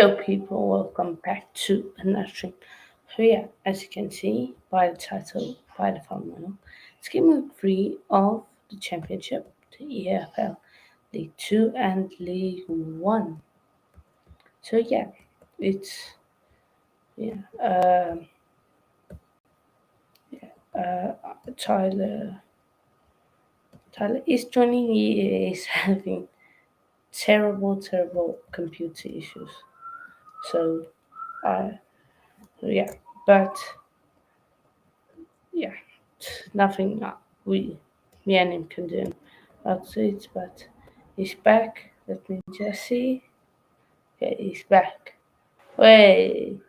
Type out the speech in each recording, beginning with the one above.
Hello, people. Welcome back to another stream. So yeah, as you can see by the title, by the thumbnail, it's game week 3 of the championship, the EFL League 2 and League 1. So yeah, it's yeah, um, uh, Tyler. Tyler is joining. He is having terrible computer issues. So uh, yeah, but yeah, nothing me and him can do about it, but he's back. Let me just see. Okay, he's back. Wait,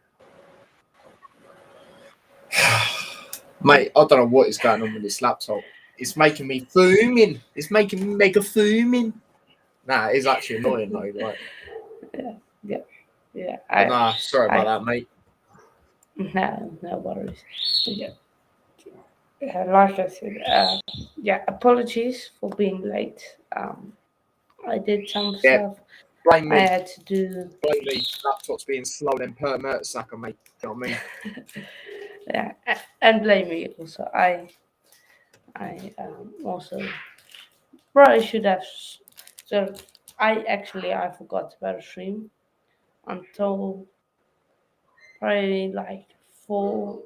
Mate, I don't know what is going on with this laptop. It's making me fuming. It's making me mega fuming. Nah, it is actually annoying though. Like, yeah. nah, sorry about that, mate. No worries. Yeah, like I said, apologies for being late. I did some stuff Blame I me. had to do. Blame me. Laptop's being slow than per Mertesacker, mate. You know what I mean? Yeah, and blame me also. I also probably should have. So I forgot about a stream until probably like 4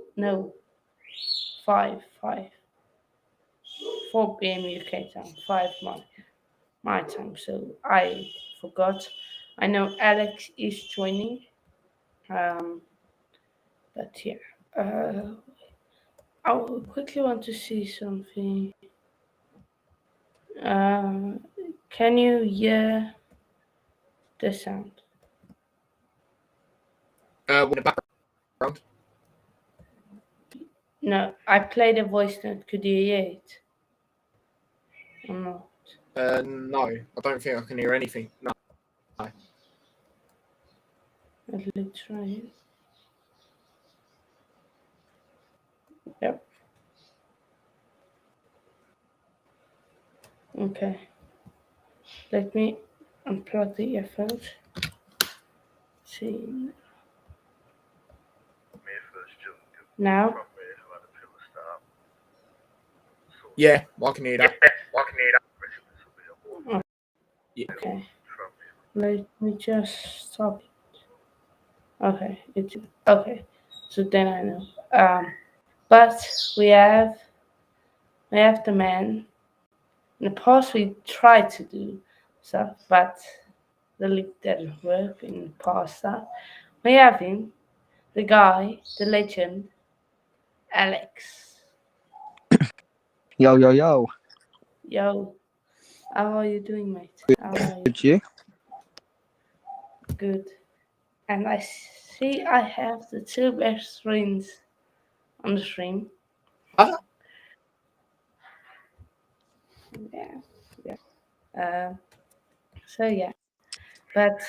p.m. UK time, 5 my time. So I forgot. I know Alex is joining, um, but yeah. I quickly want to see something. Can you hear the sound? In the background. No, I played a voice note. Could you hear it? Or not? No, I don't think I can hear anything. No. Let me try it. Yep. Okay. Let me unplug the earphones. See. Now? Yeah, I can hear that. Okay. Let me just stop it. Okay. It's okay. So then I know. But we have the man. In the past we tried to do stuff, but the link didn't work in the past stuff. We have him, the guy, the legend, Alex. Yo. Yo, how are you doing, mate? How are Good, you? Good. And I see I have the two best friends on the stream. Yeah. So yeah, but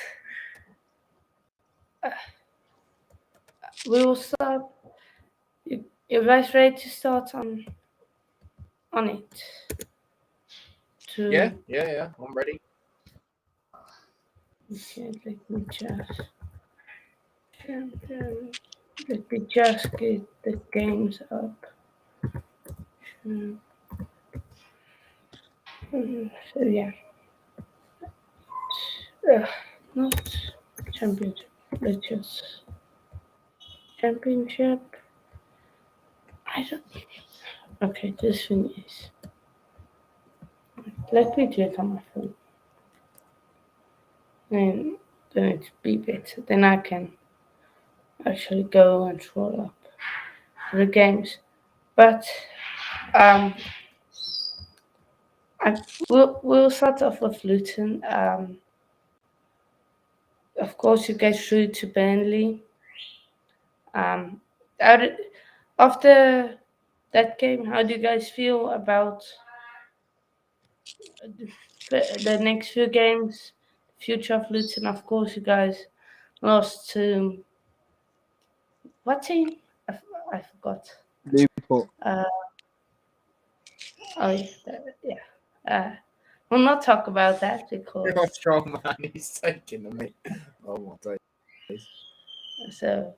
we will start. You guys ready to start on it? Yeah, I'm ready. Okay, let me just get the games up. So yeah, not championship. Let's just championship. I don't. Okay, this one is. Let me do it on my phone. And then it's beep it. Then I can actually go and scroll up the games. But we'll start off with Luton. Of course, you guys through to Burnley. After that game, how do you guys feel about the next few games? Future of Luton, of course, you guys lost to what team? I forgot. Liverpool. Yeah. We'll not talk about that because You're a strong man. He's taking the mate. Oh my God. So,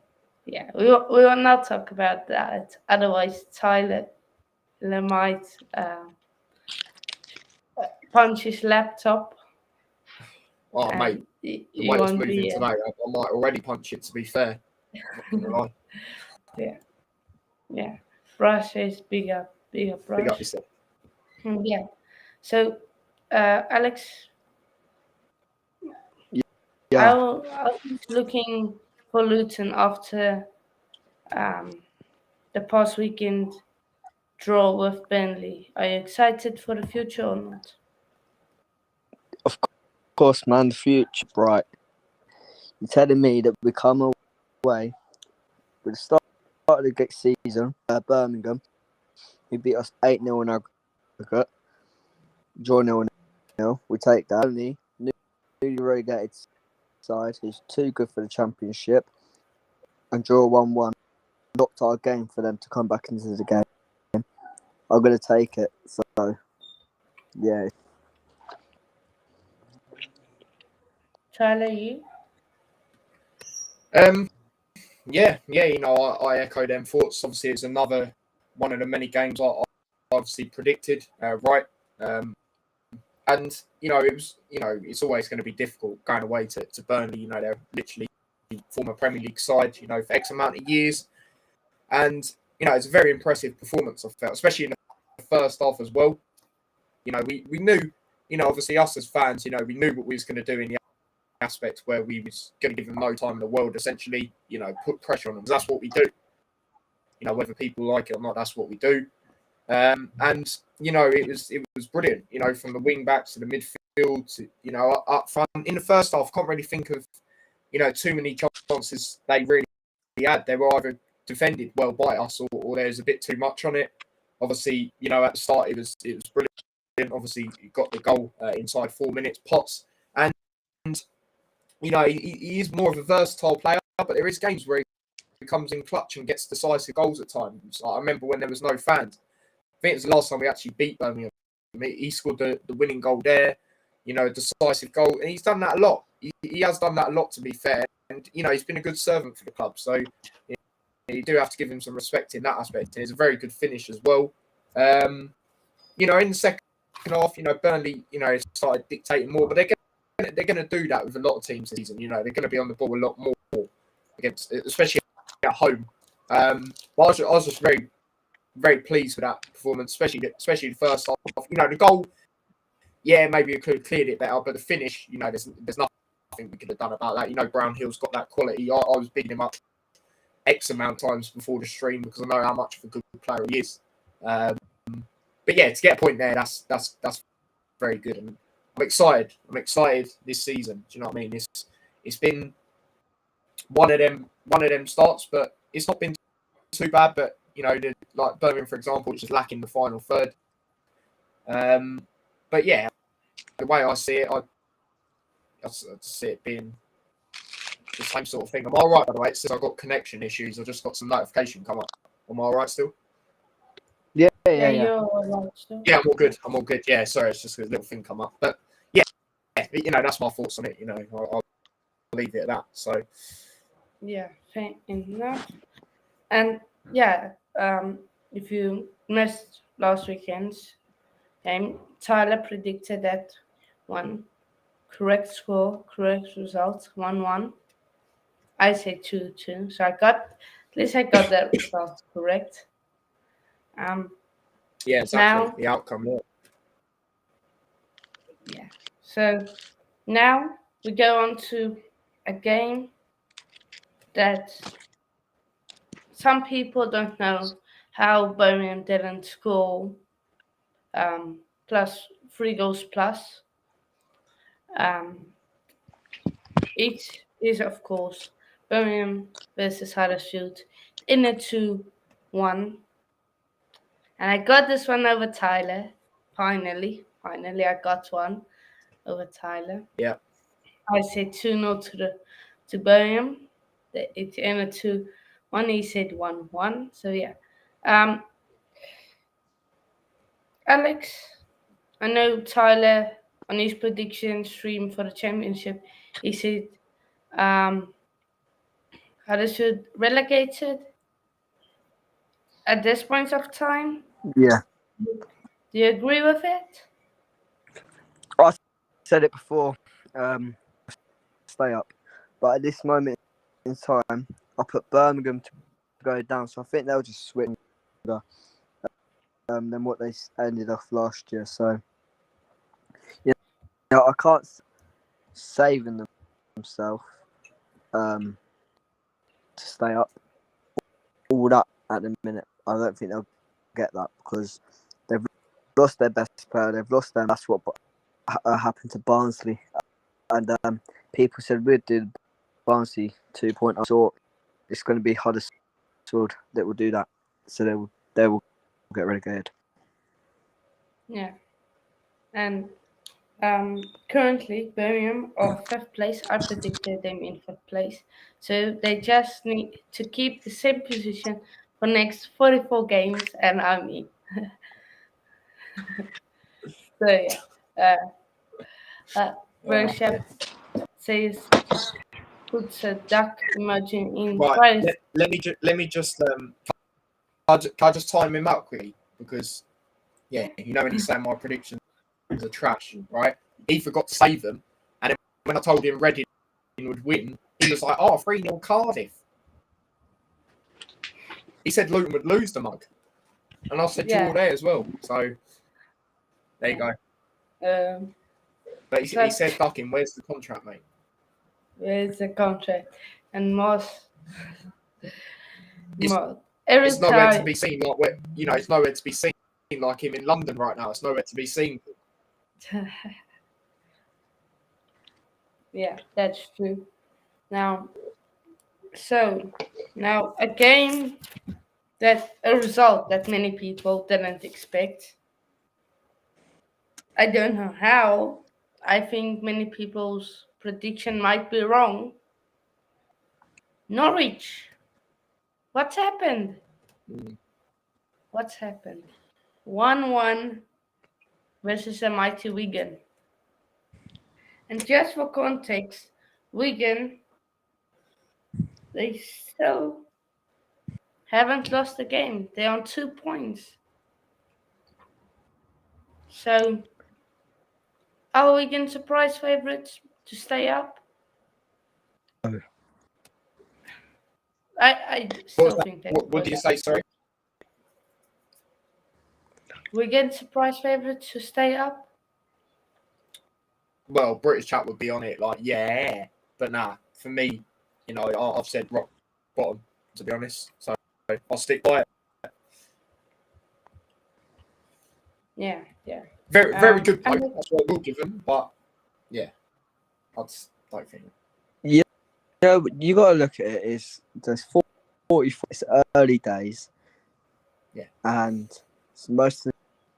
yeah, we will not talk about that. Otherwise, Tyler might punch his laptop. Oh, mate, the You way it's won't moving be. today, I might already punch it, to be fair. Not gonna lie. Yeah. Brush is bigger Big up brush. yourself. Yeah. So, Alex, Yeah, I was looking for Luton after um, the past weekend draw with Burnley. Are you excited for the future or not? of course, man. The future bright. You're telling me that we come away with the start of the next season, Birmingham. We beat us 8-0 in aggregate. Draw 0-0. We take that. Only newly relegated side who's too good for the championship and draw 1-1. Knocked our game for them to come back into the game. I'm gonna take it. So yeah, Tyler, you? Yeah, I echo them thoughts. Obviously, it's another one of the many games I obviously predicted right. And it's always going to be difficult going away to Burnley. They're literally former Premier League side, for X amount of years. And, it's a very impressive performance, I felt, especially in the first half as well. We knew, obviously us as fans, we knew what we was going to do in the aspect where we was going to give them no time in the world, essentially, put pressure on them. That's what we do. Whether people like it or not, that's what we do. And it was brilliant. From the wing backs to the midfield to up front. In the first half, can't really think of too many chances they really had. They were either defended well by us or there's a bit too much on it. Obviously, at the start it was brilliant. Obviously, he got the goal inside 4 minutes. Potts, and he is more of a versatile player, but there is games where he comes in clutch and gets decisive goals at times. I remember when there was no fans. I think it was the last time we actually beat Birmingham. He scored the winning goal there, decisive goal. And he's done that a lot. He has done that a lot, to be fair. And, he's been a good servant for the club. So you do have to give him some respect in that aspect. And it's a very good finish as well. In the second half, Burnley, started dictating more. But they're going to do that with a lot of teams this season. They're going to be on the ball a lot more against, especially at home. But I was just very, very pleased with that performance, especially the first half. The goal, yeah, maybe we could have cleared it better, but the finish, there's nothing we could have done about that. Brownhill's got that quality. I was beating him up X amount of times before the stream because I know how much of a good player he is. But yeah, to get a point there, that's very good, and I'm excited. I'm excited this season. Do you know what I mean? It's been one of them starts, but it's not been too bad. But like Birmingham, for example, which is lacking the final third. But yeah, the way I see it, I see it being the same sort of thing. Am I all right, by the way? It says I've got connection issues. I just got some notification come up. Am I all right still? Yeah. You're all right still. Yeah, I'm all good. Yeah, sorry, it's just a little thing come up. But yeah, that's my thoughts on it. I'll leave it at that. So Yeah, fair enough. And yeah, if you missed last weekend's game, Tyler predicted that one correct score, correct result, 1-1. I say 2-2. So at least I got that result correct. yeah, exactly Now, the outcome. yeah. So now we go on to a game that some people don't know how Birmingham didn't score plus 3 goals plus. It is, of course, Birmingham versus Huddersfield in a 2-1. And I got this one over Tyler. Finally, I got one over Tyler. Yeah. I said 2-0 to Birmingham. It ended 2-1. He said 1-1. So yeah. Alex, I know Tyler on his prediction stream for the championship. He said Huddersfield relegated at this point of time. Yeah, Do you agree with it? I said it before. Stay up, but at this moment in time, I put Birmingham to go down. So I think they'll just swing than what they ended off last year. So I can't saving themselves to stay up all that at the minute. I don't think they'll get that because they've lost their best player. They've lost them. That's what happened to Barnsley. And people said we'd do Barnsley 2.0. I thought it's going to be Huddersfield that will do that. So they will get relegated. Yeah. And currently, Birmingham are 5th place. I predicted them in 5th place. So they just need to keep the same position for next 44 games, and I'm in. So yeah. Worship says puts a duck emoji in Right. twice. Let me just can I just time him out quickly because when he's saying my predictions are trash, right? He forgot to save them, and then when I told him Reading would win, he was like, "Oh, 3-0 Cardiff." He said Luton would lose the mug, and I said draw there as well. So there you go. But he said, "Ducking, where's the contract, mate?" Where's the contract? And It's nowhere to be seen. It's nowhere to be seen like him in London right now. It's nowhere to be seen. Yeah, that's true. Now a result that many people didn't expect. I don't know how. I think many people's prediction might be wrong. Norwich. What's happened? What's happened? 1-1 versus a mighty Wigan. And just for context, Wigan, they still haven't lost a game. They're on 2 points. So, are Wigan surprise favourites to stay up? I still think they. What did you say? Sorry. Wigan surprise favourites to stay up? Well, British chat would be on it like, yeah, but nah. For me, I've said rock bottom to be honest, so I'll stick by it. Yeah. Very good bloke. That's what I will give him, but yeah, I just don't think. Yeah, but you got to look at it. There's 44. It's early days. Yeah, and most of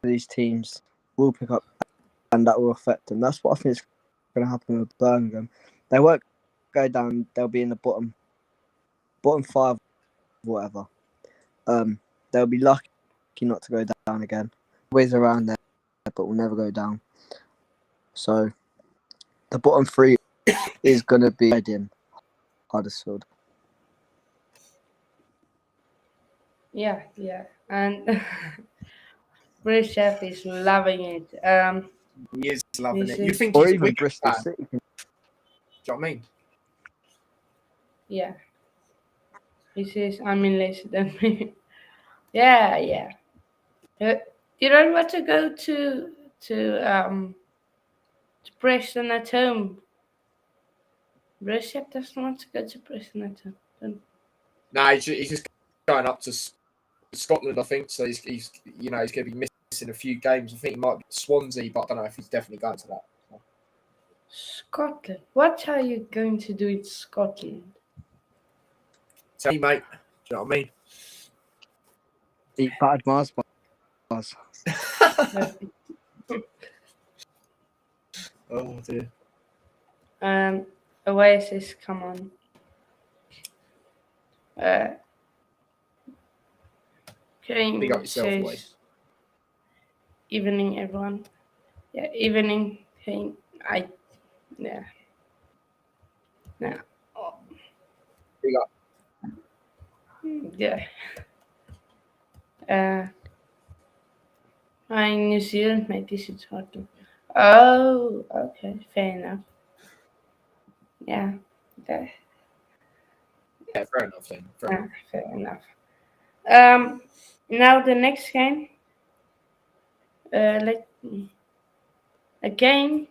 these teams will pick up, and that will affect them. That's what I think is going to happen with Birmingham. They won't go down. They'll be in the bottom 5, whatever. They'll be lucky not to go down again. Always around there, but will never go down. So the bottom 3 is going to be Reading, Huddersfield. Yeah, and British Chef is loving it. He is loving it. You think or he's even Wigan Bristol fan? City? Do you know what I mean? Yeah. He says, I'm in later than me. Yeah. You don't want to go to Preston at home. British Chef doesn't want to go to Preston at home. No, he's just going up to Scotland, I think. So he's going to be missing a few games. I think he might be Swansea, but I don't know if he's definitely going to that. Scotland. What are you going to do in Scotland? Tell me, mate. Do you know what I mean? Eat battered Mars bars. Oh dear. Oasis, come on. Big up yourself, boys. Evening, everyone. Yeah, evening. Hey, yeah. Big up. Yeah. Uh, New Zealand made this it's hard to. Oh, okay, fair enough. Yeah, that, Yeah, fair enough then. Fair enough. fair enough. Um, Now the next game. Let a game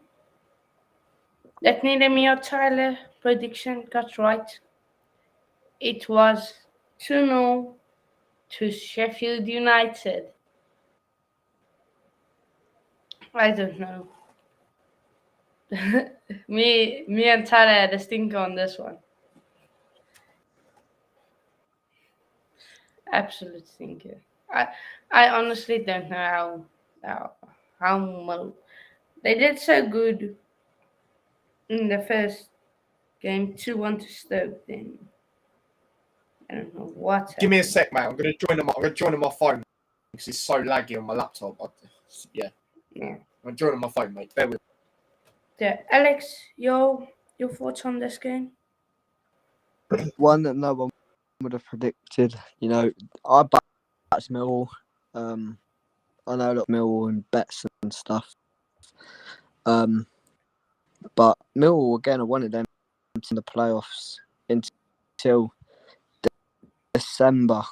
that neither me or Tyler prediction got right. It was 2-0 to Sheffield United. I don't know. Me and Tyler had a stinker on this one. Absolute stinker. I honestly don't know how they did so good in the first game 2-1 to Stoke. Then I don't know what Give me a happened. sec, mate. I'm gonna join on my phone because it's so laggy on my laptop. Yeah, Yeah. I'm joining on my phone, mate. Bear with. Yeah. Alex, your thoughts on this game? One that no one would have predicted. I backed Millwall. I know a lot of Millwall and bets and stuff. But Millwall again are one of them in the playoffs until December,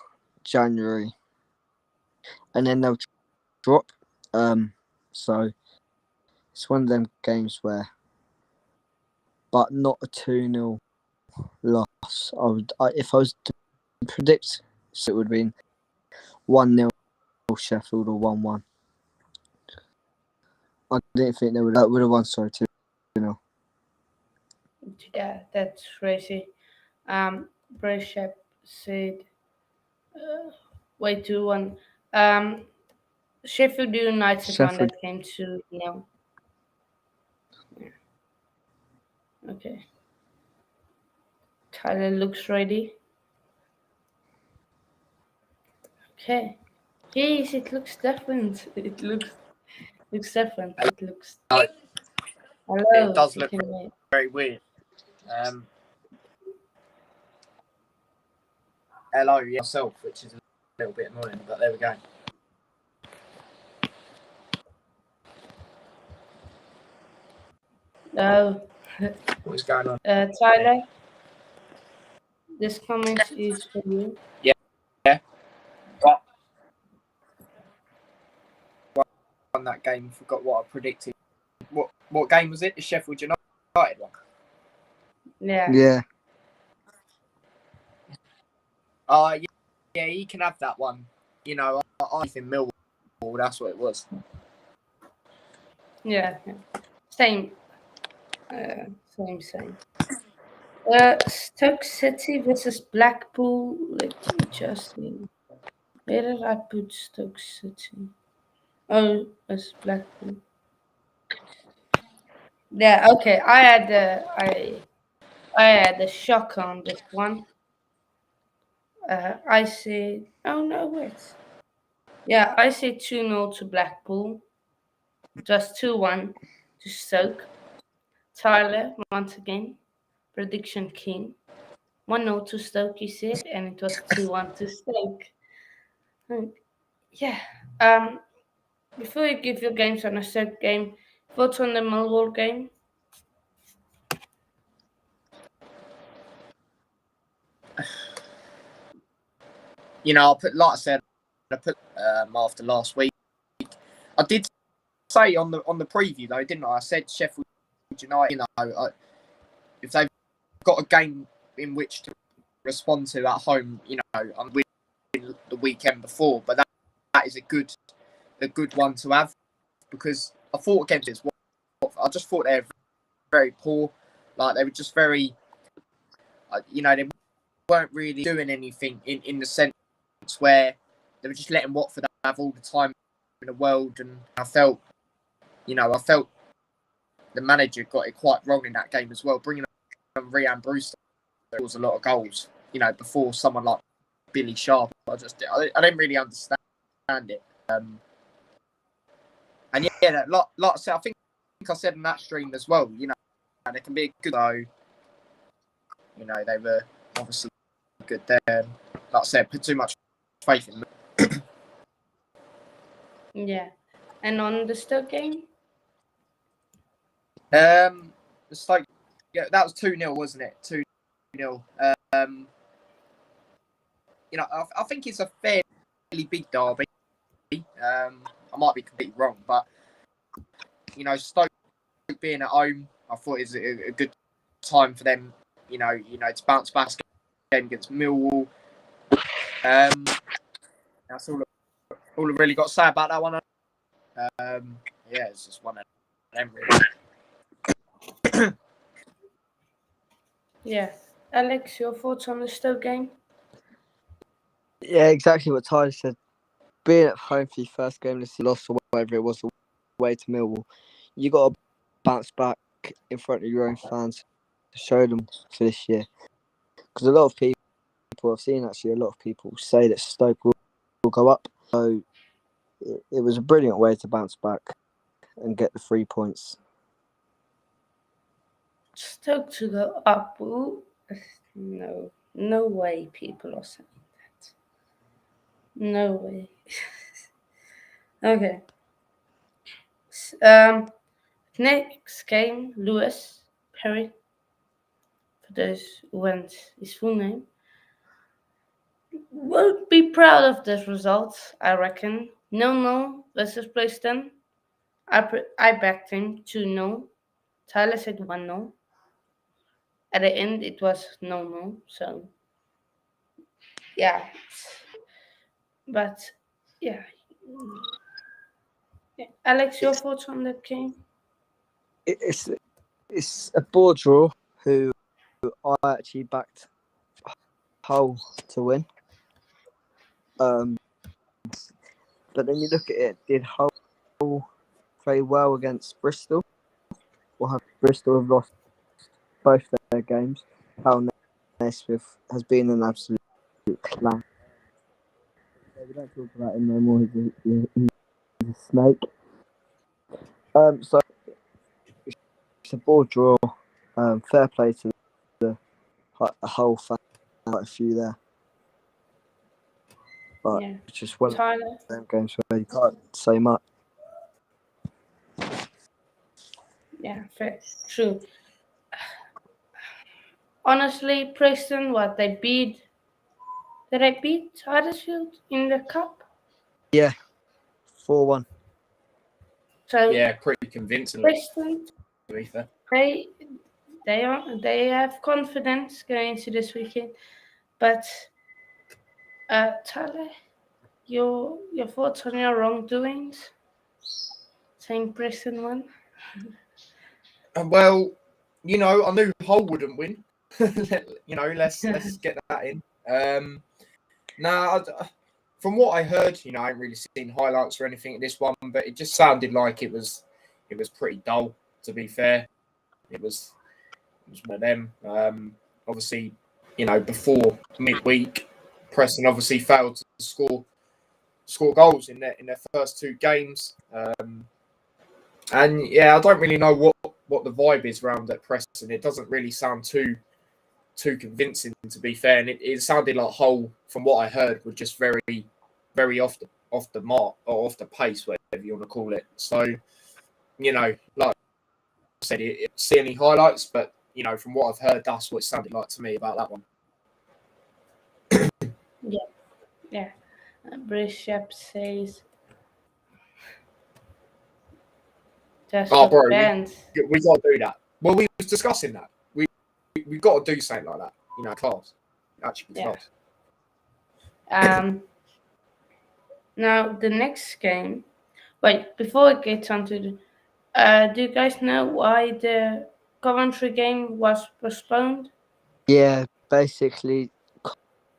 January, and then they'll drop. So it's one of them games where, but not a 2-0 loss. If I was to predict, so it would have been 1-0 Sheffield or 1-1. I didn't think they would have won. Sorry, 2-0. Yeah, that's crazy. Breshap said, wait, 2-1. Sheffield United won Sheffield. that game 2-0. Yeah. Okay. Tyler looks ready. Okay. Yes, it looks different. It looks different. It looks. It Hello. does You look can wait. very weird. Hello yourself, which is a little bit annoying, but there we go. Oh, What's going on? Tyler, this comment is for you. Yeah, yeah. But won that game. Forgot what I predicted. What game was it? The Sheffield United one. Yeah. Yeah. Yeah, yeah, he can have that one. I think Millwall. That's what it was. Yeah. Same. Same. Stoke City versus Blackpool. Let me just see. Where did I put Stoke City? Oh, it's Blackpool. Yeah. Okay. I had a shock on this one. I said, oh no, wait. Yeah, I said 2-0 to Blackpool. Just 2-1 to Stoke. Tyler, once again, prediction king. 1-0 to Stoke, you said, and it was 2-1 to Stoke. Yeah. Before you give your games on a Stoke game, thoughts on the Millwall game? Like I said, after last week. I did say on the preview though, didn't I? I said Sheffield United. If they've got a game in which to respond to at home, I'm winning the weekend before, but that is a good one to have because I thought against this. I just thought they were very poor. Like they were just very, they weren't really doing anything in the sense where they were just letting Watford have all the time in the world, and I felt the manager got it quite wrong in that game as well. Bringing on Rhian Brewster was a lot of goals, before someone like Billy Sharp. I didn't really understand it. And yeah, like I said, I think I said in that stream as well, they can be good though. They were obviously good there. like I said, put too much faith in them. Yeah. And on the Stoke game? The Stoke, yeah, that was 2-0, wasn't it? 2-0. I think it's a fairly big derby. I might be completely wrong, but Stoke being at home, I thought it was a good time for them. To bounce back game against Millwall. That's all I've really got to say about that one. It's just one of them really. Yeah. Alex, your thoughts on the Stoke game? Yeah, exactly what Tyler said. Being at home for your first game this loss or whatever it was away to Millwall, you got to bounce back in front of your own fans to show them for this year. Because a lot of people, I've seen actually a lot of people say that Stoke will go up. So it was a brilliant way to bounce back and get the 3 points. Stoke to go up. Ooh. No way people are saying that. No way. Okay. Next game, Lewis Perry, for those who went his full name, will be proud of this result, I reckon. 0-0 versus Preston. I backed him 2-0. Tyler said 1-0. At the end, it was 0-0. So, yeah. But, yeah. Alex, your thoughts on that game? It's a board draw who I actually backed Hull to win. But then you look at it, did Hull play well against Bristol? Or have Bristol have lost both their games? Hull Naismith has been an absolute clown. We don't talk about him no more. He's a snake. So it's a board draw. Fair play to the whole fan. Quite a few there, but Yeah. it's just one Tyler? of them games where you can't say much. Yeah, fair. True. Honestly, Preston, they beat. Did they beat Huddersfield in the cup? Yeah, 4-1. So Yeah, pretty convincingly, Preston, to be fair. they have confidence going into this weekend. But Tyler, your thoughts on your wrongdoings? Saying Preston won. Well, I knew Hull wouldn't win. Let's get that in. From what I heard, I haven't really seen highlights or anything at this one, but it just sounded like it was pretty dull. To be fair, it was one of them. Obviously, before midweek, Preston obviously failed to score goals in their first two games. And yeah, I don't really know what the vibe is around at Preston. It doesn't really sound too convincing, to be fair. And it sounded like Hull, from what I heard, were just very, very off the mark or off the pace, whatever you want to call it. So, like I said, it see any highlights, but from what I've heard, that's what it sounded like to me about that one. Yeah. British Shep says just Oh, the bro, fans. we got to do that. Well, we was discussing that. We've got to do something like that. Class. Actually, Yeah. class. Now the next game. Wait, before I get onto the, do you guys know why the Coventry game was postponed? Yeah, basically,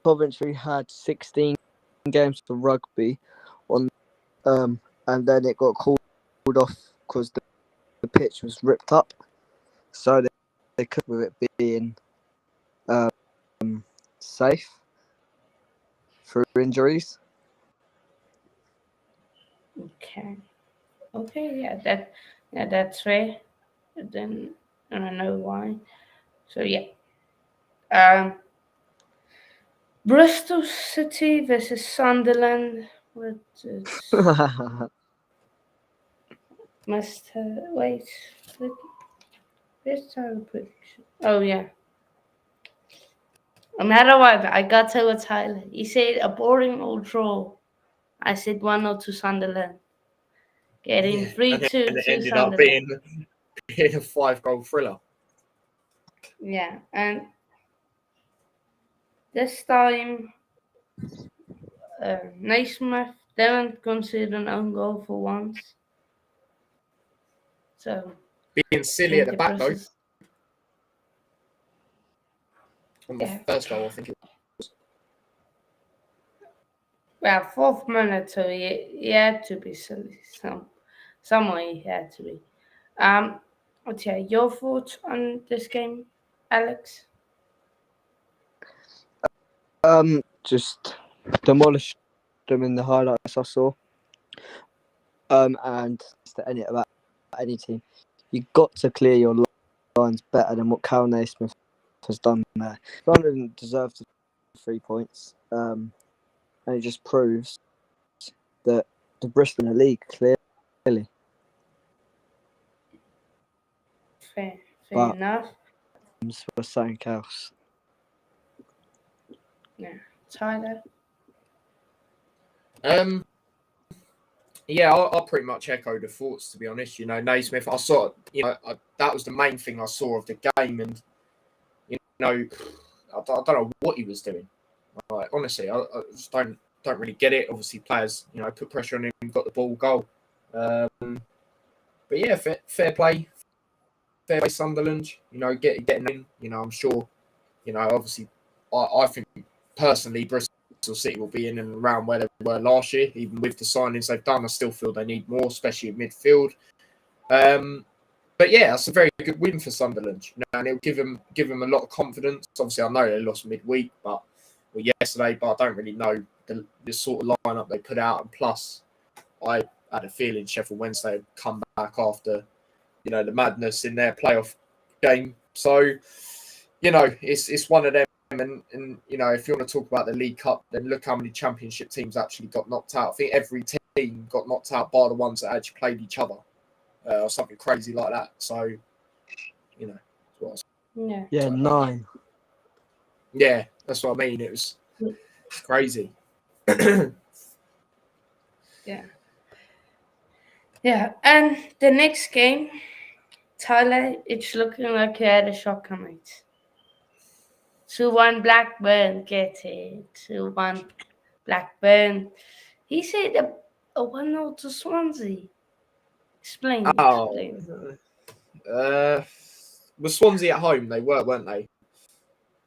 Coventry had 16 games for rugby on, and then it got called off because the pitch was ripped up. So they could, with it being safe for injuries. Okay, yeah, that's fair. Then I don't know why. So yeah, Bristol City versus Sunderland. What is must wait. Where's our prediction? Oh yeah. No matter what, I got to with Tyler. He said a boring old draw. I said 1-0 to Sunderland. Getting Yeah, and 3-2 then it to ended up Sunderland. being a 5-goal thriller. Yeah, and this time, Naismith didn't concede an own goal for once. So, Being I silly at think the the back though. process. On the Yeah. first goal, I think it was. Well, fourth minute, so he had to be silly. Some way he had to be. What's your thoughts on this game, Alex? Just demolished them in the highlights I saw. And to any about any team, you got to clear your lines better than what Cal Naismith has done there. London deserved 3 points. And it just proves that the Bristol in the league clearly. Fair But enough. for something else. Yeah, Tyler. Yeah, I'll pretty much echo the thoughts, to be honest. Naismith, I saw, that was the main thing I saw of the game. And, I don't know what he was doing. Like, honestly, I just don't really get it. Obviously, players, put pressure on him, got the ball, goal. But yeah, fair play, Sunderland. Getting in. I'm sure. Obviously, I think personally, Bristol City will be in and around where they were last year, even with the signings they've done. I still feel they need more, especially in midfield. But yeah, that's a very good win for Sunderland, and it'll give them a lot of confidence. Obviously, I know they lost midweek, yesterday, but I don't really know the sort of lineup they put out. And plus, I had a feeling Sheffield Wednesday would come back after, the madness in their playoff game. So, it's one of them. And if you want to talk about the League Cup, then look how many Championship teams actually got knocked out. I think every team got knocked out bar the ones that actually played each other, or something crazy like that. So, Yeah, 9. Yeah, that's what I mean. It's crazy. Yeah, and the next game, Tyler, it's looking like you had a shocker, mate. 2-1 Blackburn, get it. 2-1 Blackburn. He said a 1-0 to Swansea. Explain. Was Swansea at home? They were, weren't they?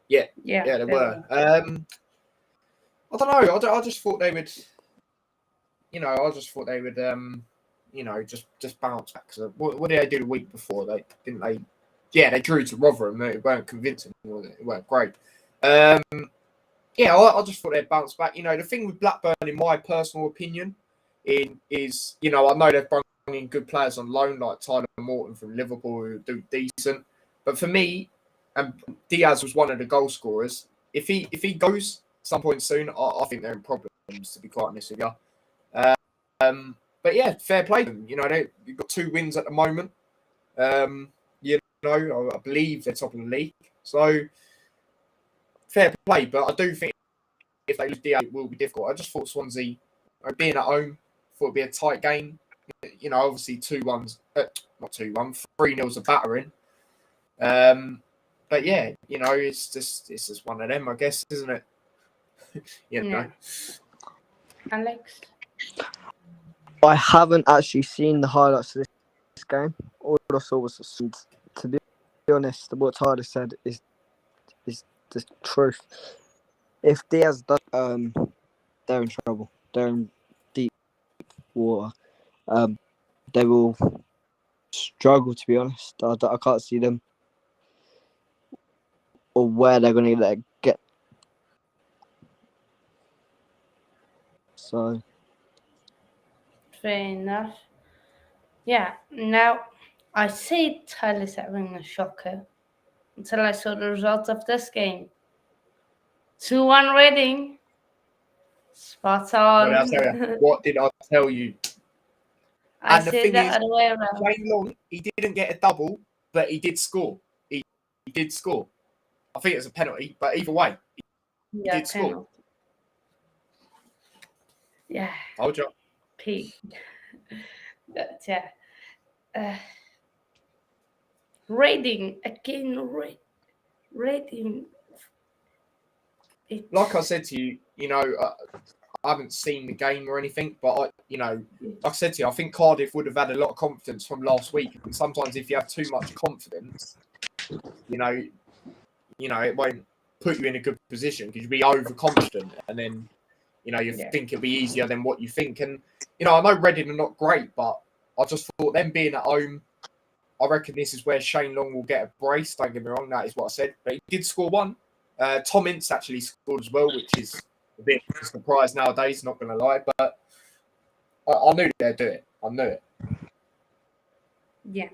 Yeah, they were. I don't know. I just thought they would. Just bounce back. Cause what did they do the week before? They drew to Rotherham. It weren't convincing. It weren't great. I just thought they'd bounce back. The thing with Blackburn, in my personal opinion, is I know they've brought in good players on loan like Tyler Morton from Liverpool who do decent, but for me, and Diaz was one of the goal scorers. If he goes some point soon, I think they're in problems, to be quite honest with you. But yeah, fair play to them. They've got 2 wins at the moment. I believe they're top of the league. So fair play, but I do think if they lose Diaz, it will be difficult. I just thought Swansea, being at home, thought it'd be a tight game. Obviously 2-1's, not 2-1, 3-0's a battering. But yeah, it's just one of them, I guess, isn't it? Alex? I haven't actually seen the highlights of this game. All I saw was to be honest, what Tyler said is the truth. If Diaz does, they're in trouble. They're in deep water. They will struggle, to be honest. I can't see them or where they're going to get. So Fair enough. Yeah, now I said Tyler's having a shocker until I saw the results of this game. 2-1 Reading. Spot What did I tell you? on. What did I tell you? I And the said thing the is, other way around. Shane Long, he didn't get a double, but he did score. He did score. I think it was a penalty, but either way, he Yeah, did score. penalty. Yeah, Told you. Pete. Yeah. Rating again. Rating. Like I said to you, I haven't seen the game or anything, but like I said to you, I think Cardiff would have had a lot of confidence from last week. And sometimes if you have too much confidence, it won't put you in a good position because you'll be overconfident, and then you think it'll be easier than what you think. And I know Reading are not great, but I just thought them being at home, I reckon this is where Shane Long will get a brace. Don't get me wrong, that is what I said. But he did score one. Tom Ince actually scored as well, which is a bit of a surprise nowadays, not going to lie. But I knew they'd do it. I knew it. Yeah.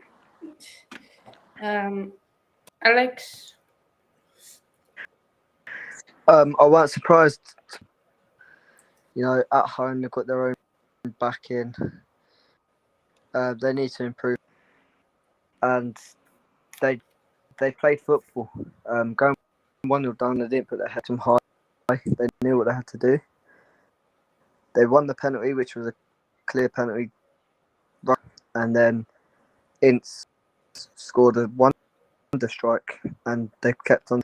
Alex? I wasn't surprised. At home they've got their own backing. They need to improve, and they played football. Going 1-0 down, they didn't put their head too high. They knew what they had to do. They won the penalty, which was a clear penalty, and then Ince scored a wonder strike, and they kept on.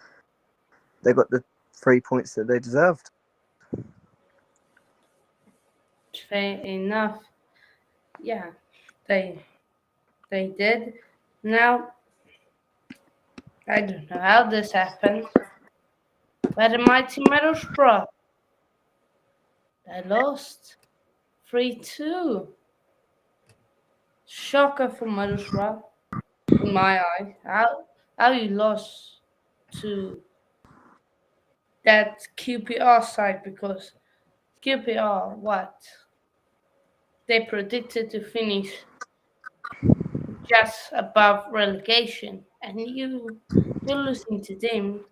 They got the 3 points that they deserved. Fair enough. Yeah, they did. Now, I don't know how this happened, but the mighty Middlesbrough, they lost 3-2. Shocker for Middlesbrough, in my eye. How you lost to that QPR side, because QPR, what? They predicted to finish just above relegation, and you're losing to them.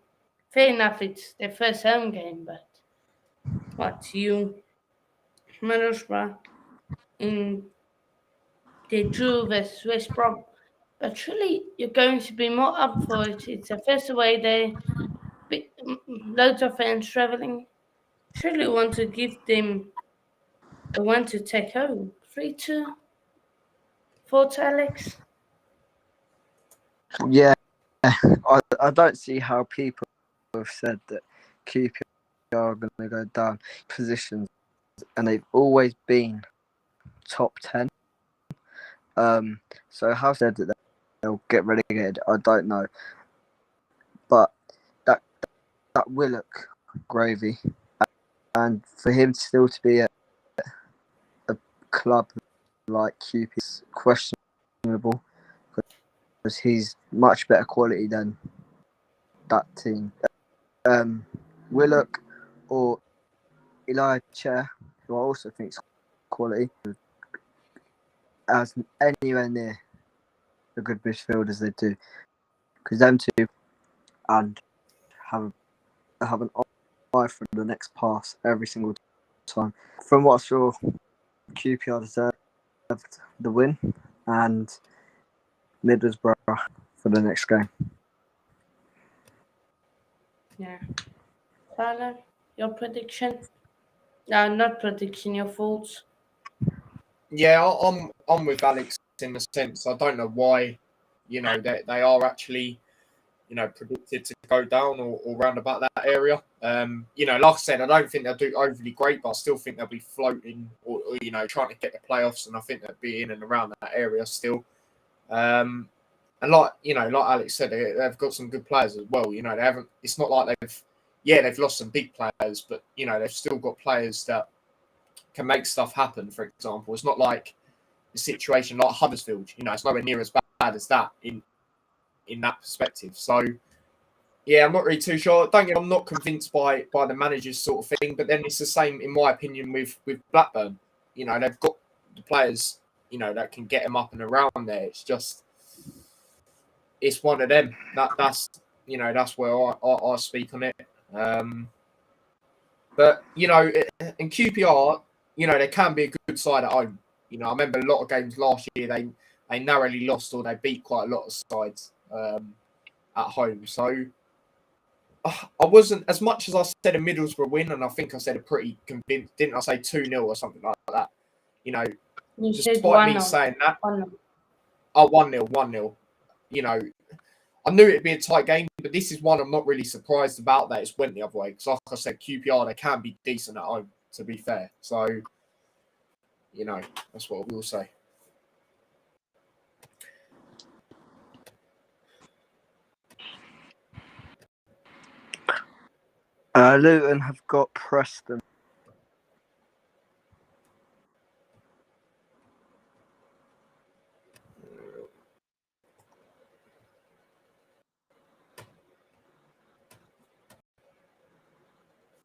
Fair enough, it's their first home game, but what, you, Middlesbrough, in they drew versus West Brom, but surely you're going to be more up for it. It's the first away day, loads of fans traveling. Surely you want to give them a one to take home. 3-2. Thoughts, Alex? Yeah, I don't see how people have said that QPR are going to go down positions, and they've always been top 10. So how said that they'll get relegated, I don't know. But that Willock gravy, and for him still to be at a club like QP is questionable, because he's much better quality than that team. Willock or Eli Chair, who I also think is quality, as anywhere near a good midfield as they do, because them two and have an eye for the next pass every single time. From what I saw, QPR deserved the win, and Middlesbrough for the next game. Yeah. Tyler, your prediction? No, not prediction, your thoughts. Yeah, I'm with Alex in the sense I don't know why, they are actually, predicted to go down or round about that area. Like I said, I don't think they'll do overly great, but I still think they'll be floating or trying to get the playoffs, and I think they'll be in and around that area still. And like Alex said, they've got some good players as well. They haven't. It's not like they've lost some big players, but they've still got players that can make stuff happen. For example, it's not like a situation like Huddersfield. It's nowhere near as bad as that in that perspective. So yeah, I'm not really too sure. I'm not convinced by the manager's sort of thing. But then it's the same, in my opinion, with Blackburn. They've got the players, that can get them up and around there. It's just, it's one of them. That's where I speak on it. But, in QPR, they can be a good side at home. I remember a lot of games last year, they narrowly lost or they beat quite a lot of sides at home. So I wasn't, as much as I said a Middlesbrough win, and I think I said a pretty convinced, didn't I say 2-0 or something like that? You said Despite me 1-0. saying that, 1-0. 1-0, 1-0. I knew it'd be a tight game, but this is one I'm not really surprised about that it's went the other way. Because like I said, QPR, they can be decent at home, to be fair. So, that's what I will say. Luton have got Preston.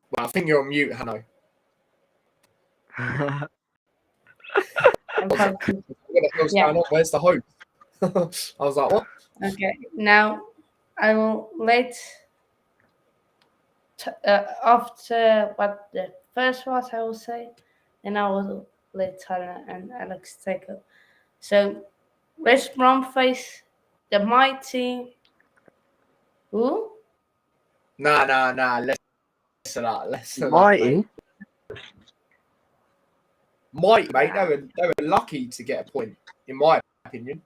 Well, I think you're on mute, Hanno. I'm What the hell's going on? Where's the hope? I was like, what? Okay, now I will let after what the first was I will say, and I will let Tyler and Alex take it. So West Brom face the mighty who? Nah. Less of that. Mighty. Mate. They were lucky to get a point, in my opinion.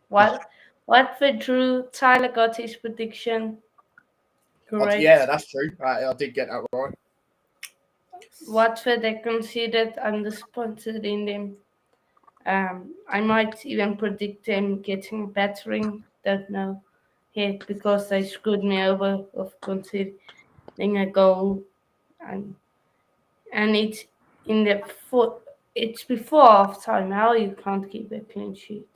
Watford drew. Tyler got his prediction correct. Yeah, that's true. I did get that right. Watford, they conceded. I'm disappointed in them. I might even predict them getting a battering. Don't know yet because they screwed me over of conceding a goal, and it's in the foot. It's before half time. How you can't keep a clean sheet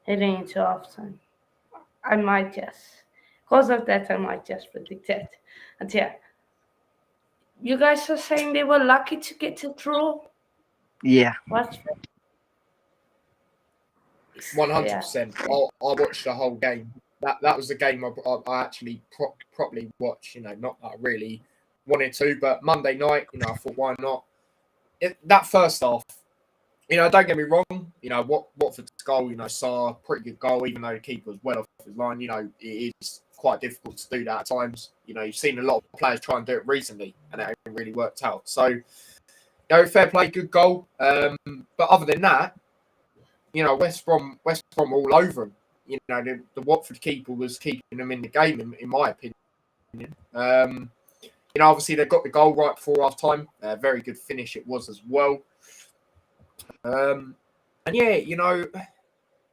heading into half time? I might just, because of that, I might just predict that. And yeah, you guys are saying they were lucky to get a draw. Yeah. What? 100%. I watched the whole game. That was the game I actually properly watched. Not that I really wanted to, but Monday night, I thought, why not? That first half, don't get me wrong. Watford's goal, Sarr, pretty good goal, even though the keeper was well off his line. It is quite difficult to do that at times. You've seen a lot of players try and do it recently, and it hasn't really worked out. So, fair play, good goal. But other than that, West Brom all over them. The Watford keeper was keeping them in the game, in my opinion. Obviously they got the goal right before half time. Very good finish it was as well. And yeah,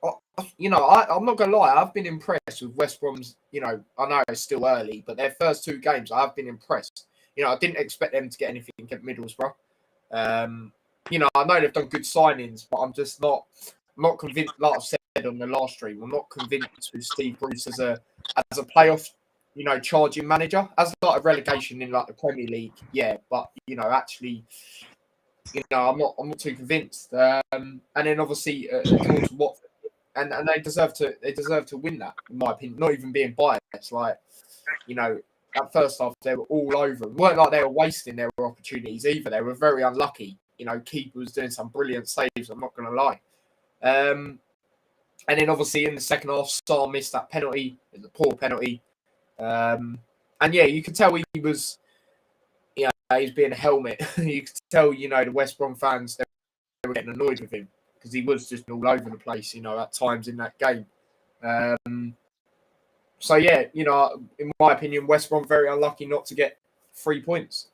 I'm not gonna lie. I've been impressed with West Brom's. I know it's still early, but their first two games, I've been impressed. I didn't expect them to get anything at Middlesbrough. I know they've done good signings, but I'm just not convinced. Like I've said on the last stream, I'm not convinced with Steve Bruce as a playoff, charging manager. As like a relegation in like the Premier League, yeah, but actually, I'm not too convinced. And then obviously draw to Watford, and they deserve to win that, in my opinion. Not even being biased, like that first half they were all over. It weren't like they were wasting their opportunities either. They were very unlucky. Keeper was doing some brilliant saves. I'm not going to lie. And then obviously in the second half, Sarr missed that penalty. It was a poor penalty. And yeah, you could tell he was, he's being a helmet. You could tell, the West Brom fans, they were getting annoyed with him because he was just all over the place, at times in that game. So yeah, in my opinion, West Brom very unlucky not to get 3 points.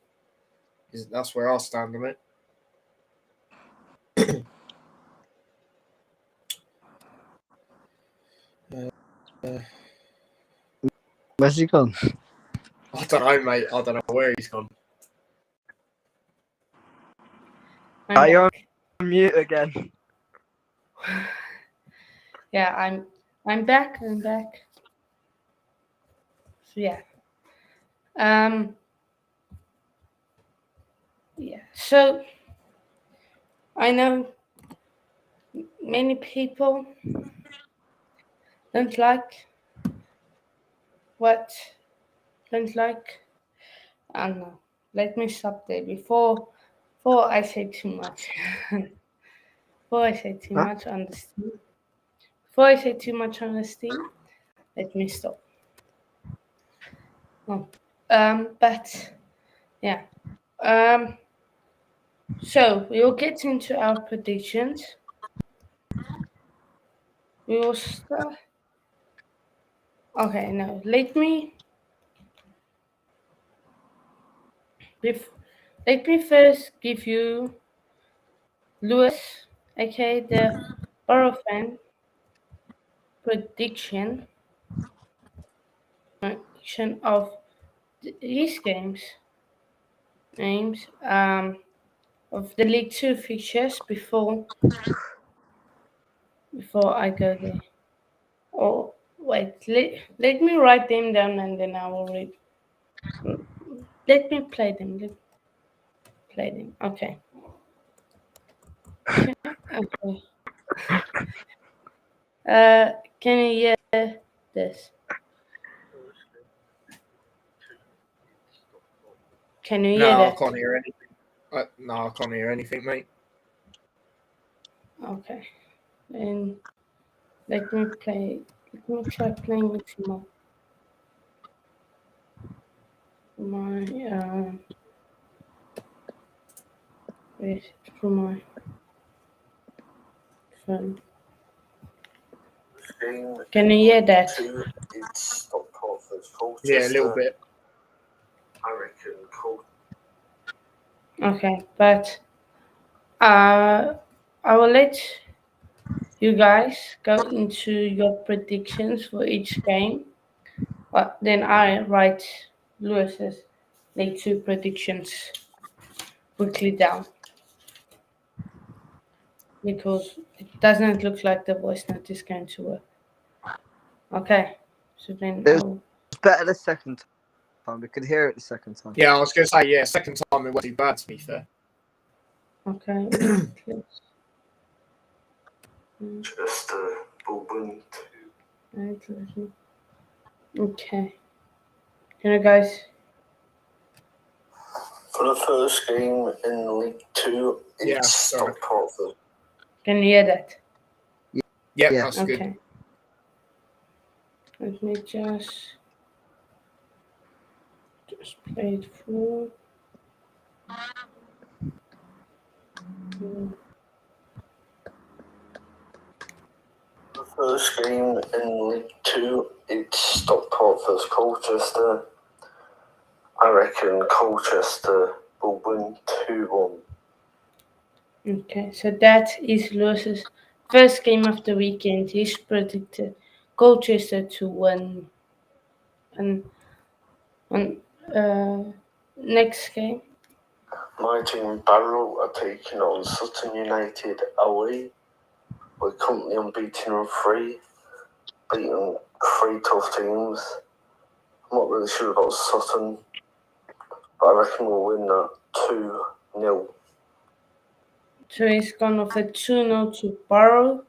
That's where I stand on it. Where's he gone? I don't know, mate. I don't know where he's gone. Are you on mute again? Yeah, I'm back. So yeah. Yeah. So I know many people don't like I don't know. let me stop there before I say too much. Before I say too Huh? much on the Steam. Before I say too much on the Steam, let me stop. Oh. But yeah. So we will get into our predictions. We will start. Okay, no. Let me first give you Lewis, aka the Borough fan prediction of these names of the League Two fixtures before I go there. Oh wait, let me write them down and then I will read. Let me play them. Play them. Okay. Okay. Can you hear this? Can you hear No, I that? can't hear anything. No, I can't hear anything, mate. Okay. Then let me play. Let me try playing it from my from my phone. Can you hear that? It's Stockport's Colchester. Yeah, a little bit. I reckon Okay, but I will let you guys go into your predictions for each game. But then I write Lewis's League Two predictions quickly down because it doesn't look like the voice note is going to work. Okay, so then It was better the second time. We could hear it the second time. Yeah, I was going to say, yeah, second time it wasn't too bad, to be fair. Okay, wait, Chester, Bulbin, okay. Can you guys? for the first game in League Two, it's Yeah, sorry. Stockport. Can you hear that? Yeah, Yeah. that's Okay. good. Let me just play it through. The first game in League Two, it's Stockport versus Colchester. I reckon Colchester will win 2-1. Okay, so that is Lewis's first game of the weekend. He's predicted Colchester to win. And next game, My team Barrow are taking on Sutton United away. We're currently unbeaten in 3, beating 3 tough teams. I'm not really sure about Sutton, but I reckon we'll win that 2-0. so he's gone off a 2-0 to Barrow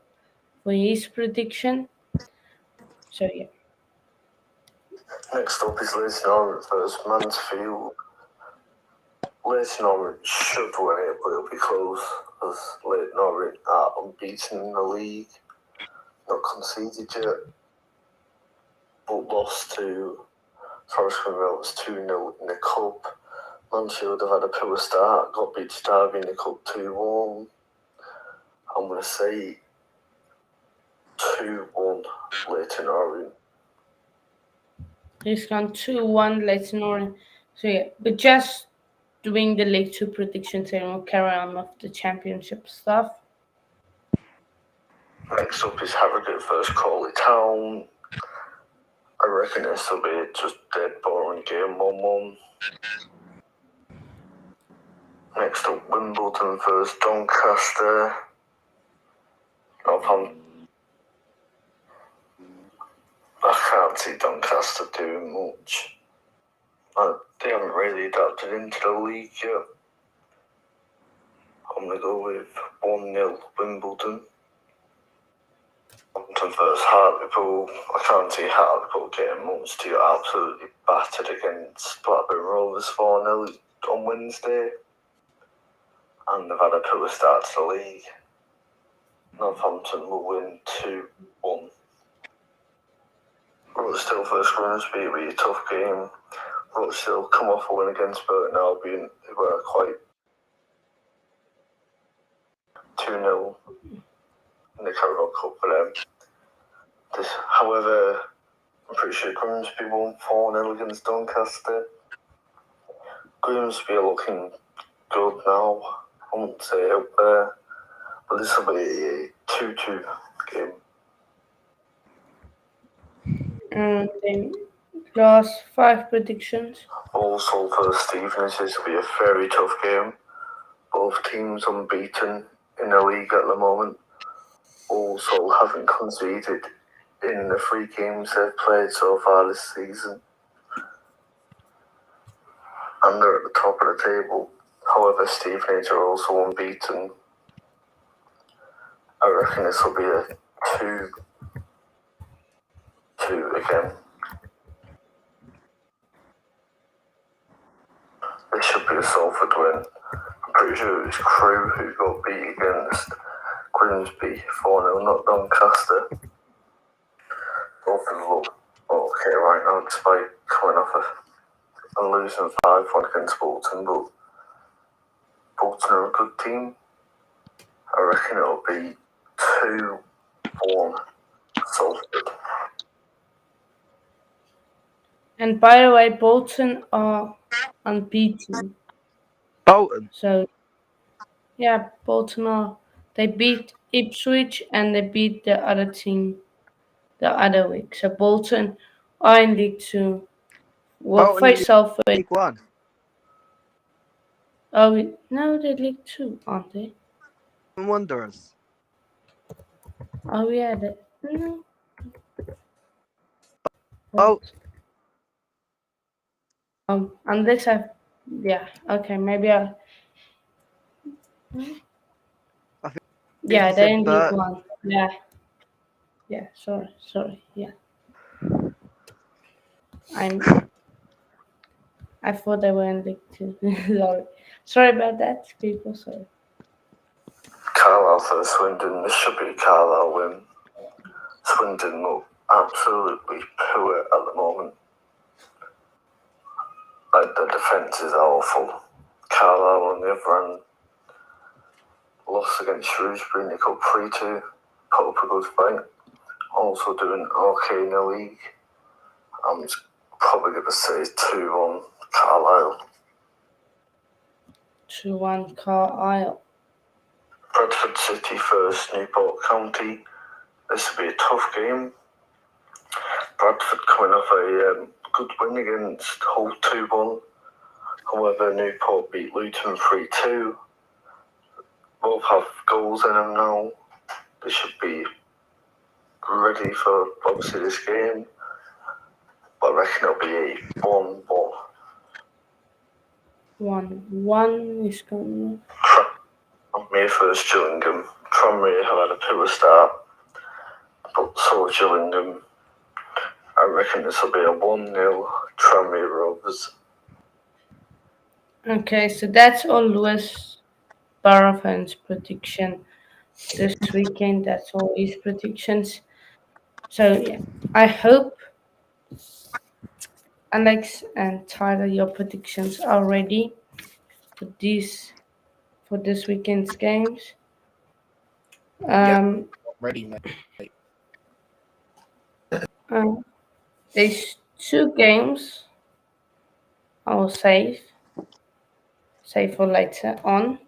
for his prediction. So yeah. Next up is Leighton Orient versus Mansfield. Leighton Orient should win it, but it'll be close, as Leighton Orient are unbeaten in the league, not conceded yet, but lost to Forest Green Rovers 2-0 in the Cup. Mansfield have had a poor start, got beat to Derby in the Cup 2-1. I'm going to say 2-1 Leighton Orient. He's gone 2-1 Leighton Orient. So yeah, we're just doing the League 2 predictions and we'll carry on with the championship stuff. Next up is Harrogate versus Crawley Town. I reckon this will be just dead boring game 1-1. Next up, Wimbledon versus Doncaster. I can't see Doncaster doing much. They haven't really adapted into the league yet. I'm going to go with 1-0 Wimbledon. Wimbledon versus Hartlepool. I can't see Hartlepool getting much. They got absolutely battered against Blackburn Rovers 4-0. on Wednesday, and they've had a poor start to the league. Northampton will win 2-1. Rochdale first Grimsby will be a tough game. Rochdale come off a win against Burton Albion, who were quite 2-0 in the Carabao Cup for them. However, I'm pretty sure Grimsby won 4-0 against Doncaster. Grimsby are looking good now. I wouldn't say out there, but this will be a 2-2 game. And then last 5 predictions. Also for Stevenage, this will be a very tough game. Both teams unbeaten in the league at the moment. Also haven't conceded in the 3 games they've played so far this season. And they're at the top of the table. However, Stevenage are also unbeaten. I reckon this will be a 2-2 again. This should be a Salford win. I'm pretty sure it was Crewe who got beat against Grimsby 4-0, not Doncaster. Both of them look okay right now, despite coming off and losing 5-1 against Bolton, but Bolton are a good team. I reckon it'll be 2-1 Salford. And by the way, Bolton are unbeaten. Bolton. So, yeah, Bolton are. They beat Ipswich and they beat the other team the other week. So Bolton are in League 2. We'll Bolton in face Salford. League 1. Oh, no, they're League 2, aren't they? Wanderers. Oh, yeah. No. Oh, Unless yeah, okay, maybe I think yeah, you they're said in League Burton. 1. Yeah, sorry, yeah. I thought they were in League 2. Sorry about that, people, sorry. Carlisle for Swindon. This should be a Carlisle win. Swindon look absolutely poor at the moment. Like, the defence is awful. Carlisle, on the other hand, lost against Shrewsbury in the Cup 3-2. Put up a good fight. Also doing okay in the league. I'm probably going to say 2-1 Carlisle. 2-1 Carlisle. Bradford City first, Newport County. This will be a tough game. Bradford coming off a good win against Hull 2-1. However, Newport beat Luton 3-2. Both have goals in them now. They should be ready for, obviously, this game. But I reckon it'll be a 1-1. 1-1 is going Tranmere first, Gillingham. Tranmere have had a poor start, but so Gillingham. I reckon this will be a 1-0 Tranmere Rovers. Okay, so that's all Lewis Barrowfan's prediction this weekend. That's all his predictions. So yeah, I hope Alex and Tyler, your predictions are ready for this weekend's games. Ready, mate. There's 2 games I will save for later on.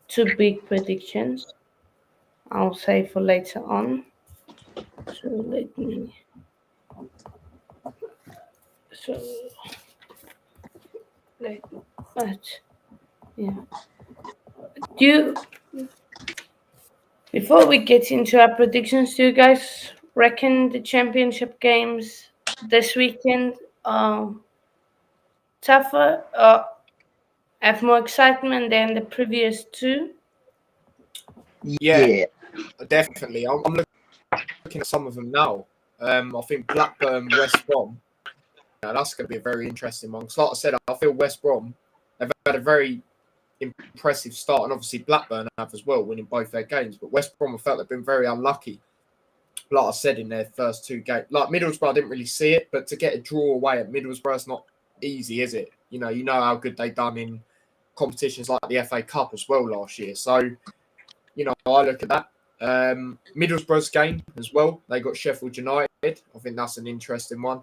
2 big predictions I'll save for later on. So let me. So yeah. Before we get into our predictions, do you guys reckon the championship games this weekend are tougher or have more excitement than the previous 2? Yeah, definitely. I'm looking at some of them now. I think Blackburn, West Brom, that's going to be a very interesting one. Because like I said, I feel West Brom, they've had a very impressive start, and obviously Blackburn have as well, winning both their games. But West Brom, I felt they've been very unlucky. Like I said, in their first 2 games. Like Middlesbrough, I didn't really see it, but to get a draw away at Middlesbrough is not easy, is it? You know how good they've done in competitions like the FA Cup as well last year. So, I look at that. Middlesbrough's game as well. They got Sheffield United. I think that's an interesting one.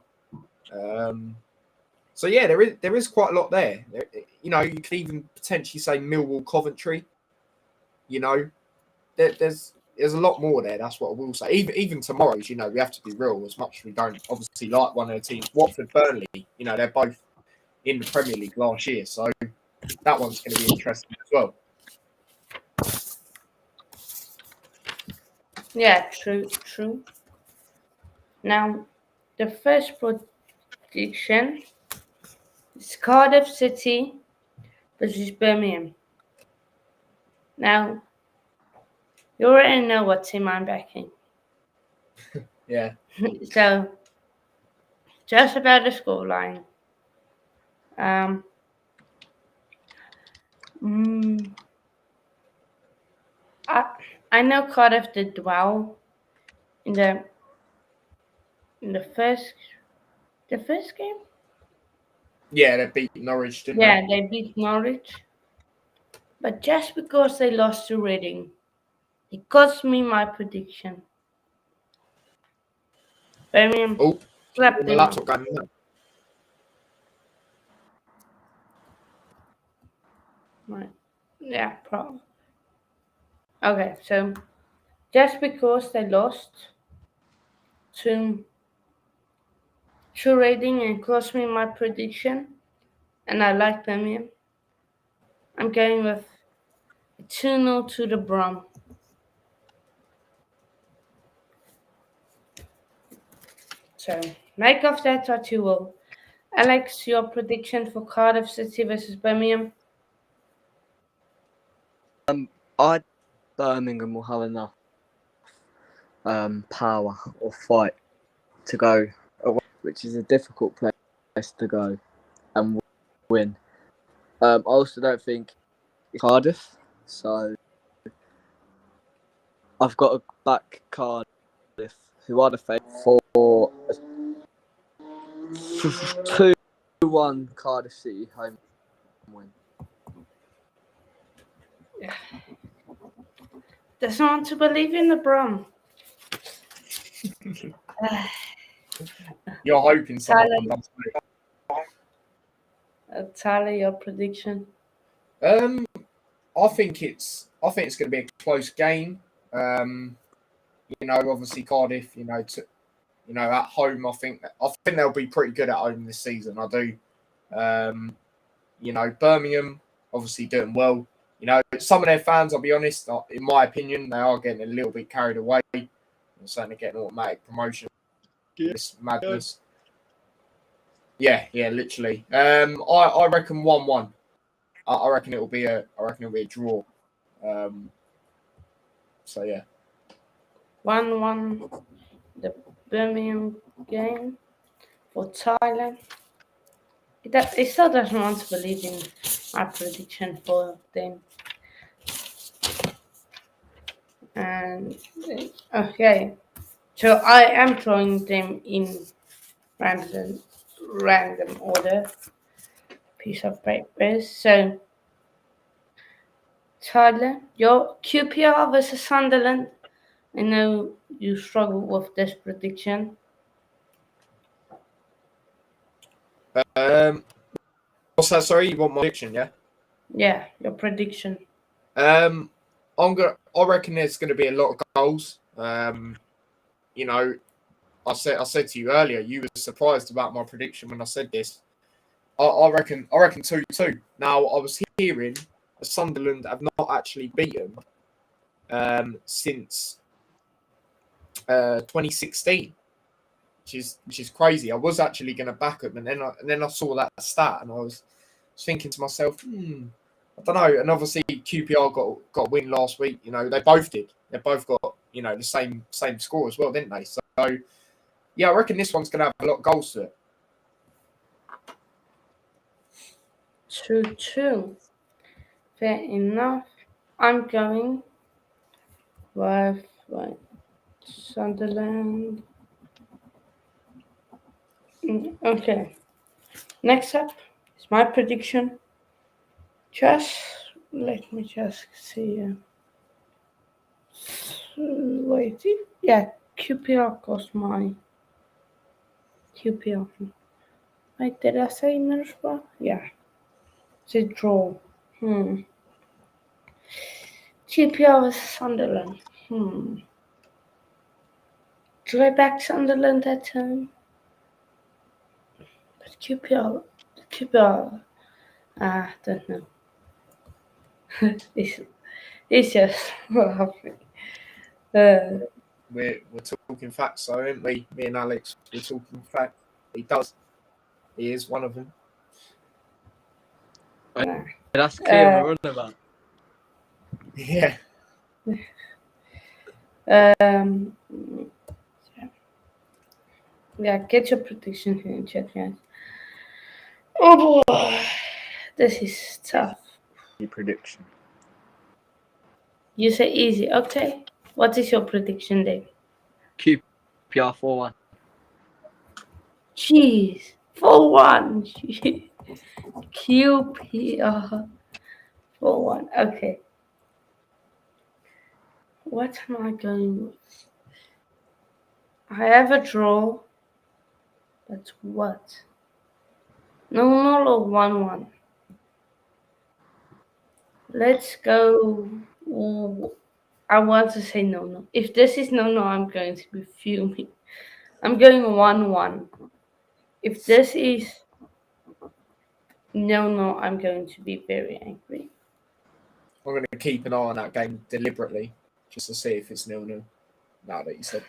So yeah, there is quite a lot there. You could even potentially say Millwall, Coventry. There's a lot more there. That's what I will say. Even tomorrow's, we have to be real. As much as we don't obviously like one of the teams, Watford, Burnley. They're both in the Premier League last year, so that one's going to be interesting as well. Yeah, true. Now, the first prediction is Cardiff City versus Birmingham. Now, you already know what team I'm backing. Yeah. So, just about the scoreline. I know Cardiff did well in the first game. Yeah, they beat Norwich, didn't Yeah, they beat Norwich. But just because they lost to Reading, it cost me my prediction. Birmingham slapped the them. laptop game. Right. Yeah, probably. Okay, so just because they lost to Reading and cost me my prediction, and I like Birmingham, I'm going with 2-0 to the Brom. So, make of that what you will. Alex, your prediction for Cardiff City versus Birmingham? Birmingham will have enough power or fight to go away, which is a difficult place to go and win. I also don't think it's Cardiff, so I've got to back Cardiff, who are the favourites, for a 2-1 Cardiff City home win. There's no one to believe in the Brom. You're hoping someone does. Tyler, your prediction? I think it's going to be a close game. Obviously Cardiff. At home, I think they'll be pretty good at home this season. I do. Birmingham obviously doing well. Some of their fans, I'll be honest, in my opinion, they are getting a little bit carried away. They're starting to get an automatic promotion. This madness. Yeah, literally. I reckon 1-1. I reckon it'll be a draw. So yeah. 1-1, the Birmingham game for Thailand. He still doesn't want to believe in my prediction for them. And okay, so I am throwing them in random order. Piece of paper. So Tyler, your QPR versus Sunderland. I know you struggle with this prediction. What's that? Sorry, you want my prediction? Yeah. Yeah, your prediction. I reckon there's going to be a lot of goals. I said to you earlier, you were surprised about my prediction when I said this. I reckon 2-2. Now I was hearing that Sunderland have not actually beaten since 2016, which is crazy. I was actually going to back them, and then I saw that stat, and I was thinking to myself, I don't know. And obviously QPR got a win last week. They both did. They both got the same score as well, didn't they? So yeah, I reckon this one's going to have a lot of goals to it. 2-2. Fair enough. I'm going with Sunderland. Okay. Next up is my prediction. Just let me just see. Wait. Yeah, QPR goes my QPR. Wait, did I say Middlesbrough? Yeah. It's a draw. QPR vs Sunderland. Do I back Sunderland that time? But QPR. Don't know. it's just laughing. We're talking facts, though, aren't we? Me and Alex, we're talking facts. He does. He is one of them. Nah. That's clear what we're on about. Yeah. Yeah, get your prediction here in chat, guys. Oh boy, this is tough. Your prediction. You say easy, okay. What is your prediction, Dave? QPR 4-1. Jeez, 4-1. QPR 4-1. Okay. What am I going with? I have a draw. But what? No, 1-1. Let's go. Ooh, I want to say no. If this is no, I'm going to be fuming. I'm going 1-1. If this is no, I'm going to be very angry. I'm going to keep an eye on that game deliberately, just to see if it's 0-0. Now that you said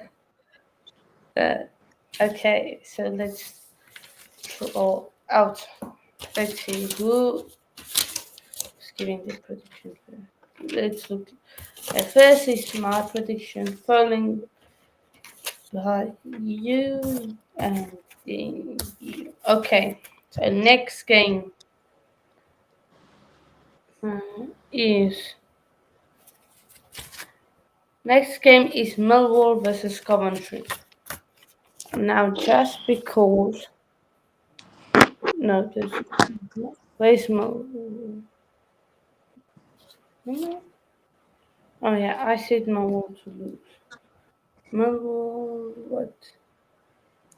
that. Okay, so let's draw out. Let's see who is giving the prediction. Let's look. First is my prediction, following by you and then you. Okay, so next game is Millwall versus Coventry. Now, just because where's Millwall? Oh yeah, I said Millwall to lose. Millwall, what?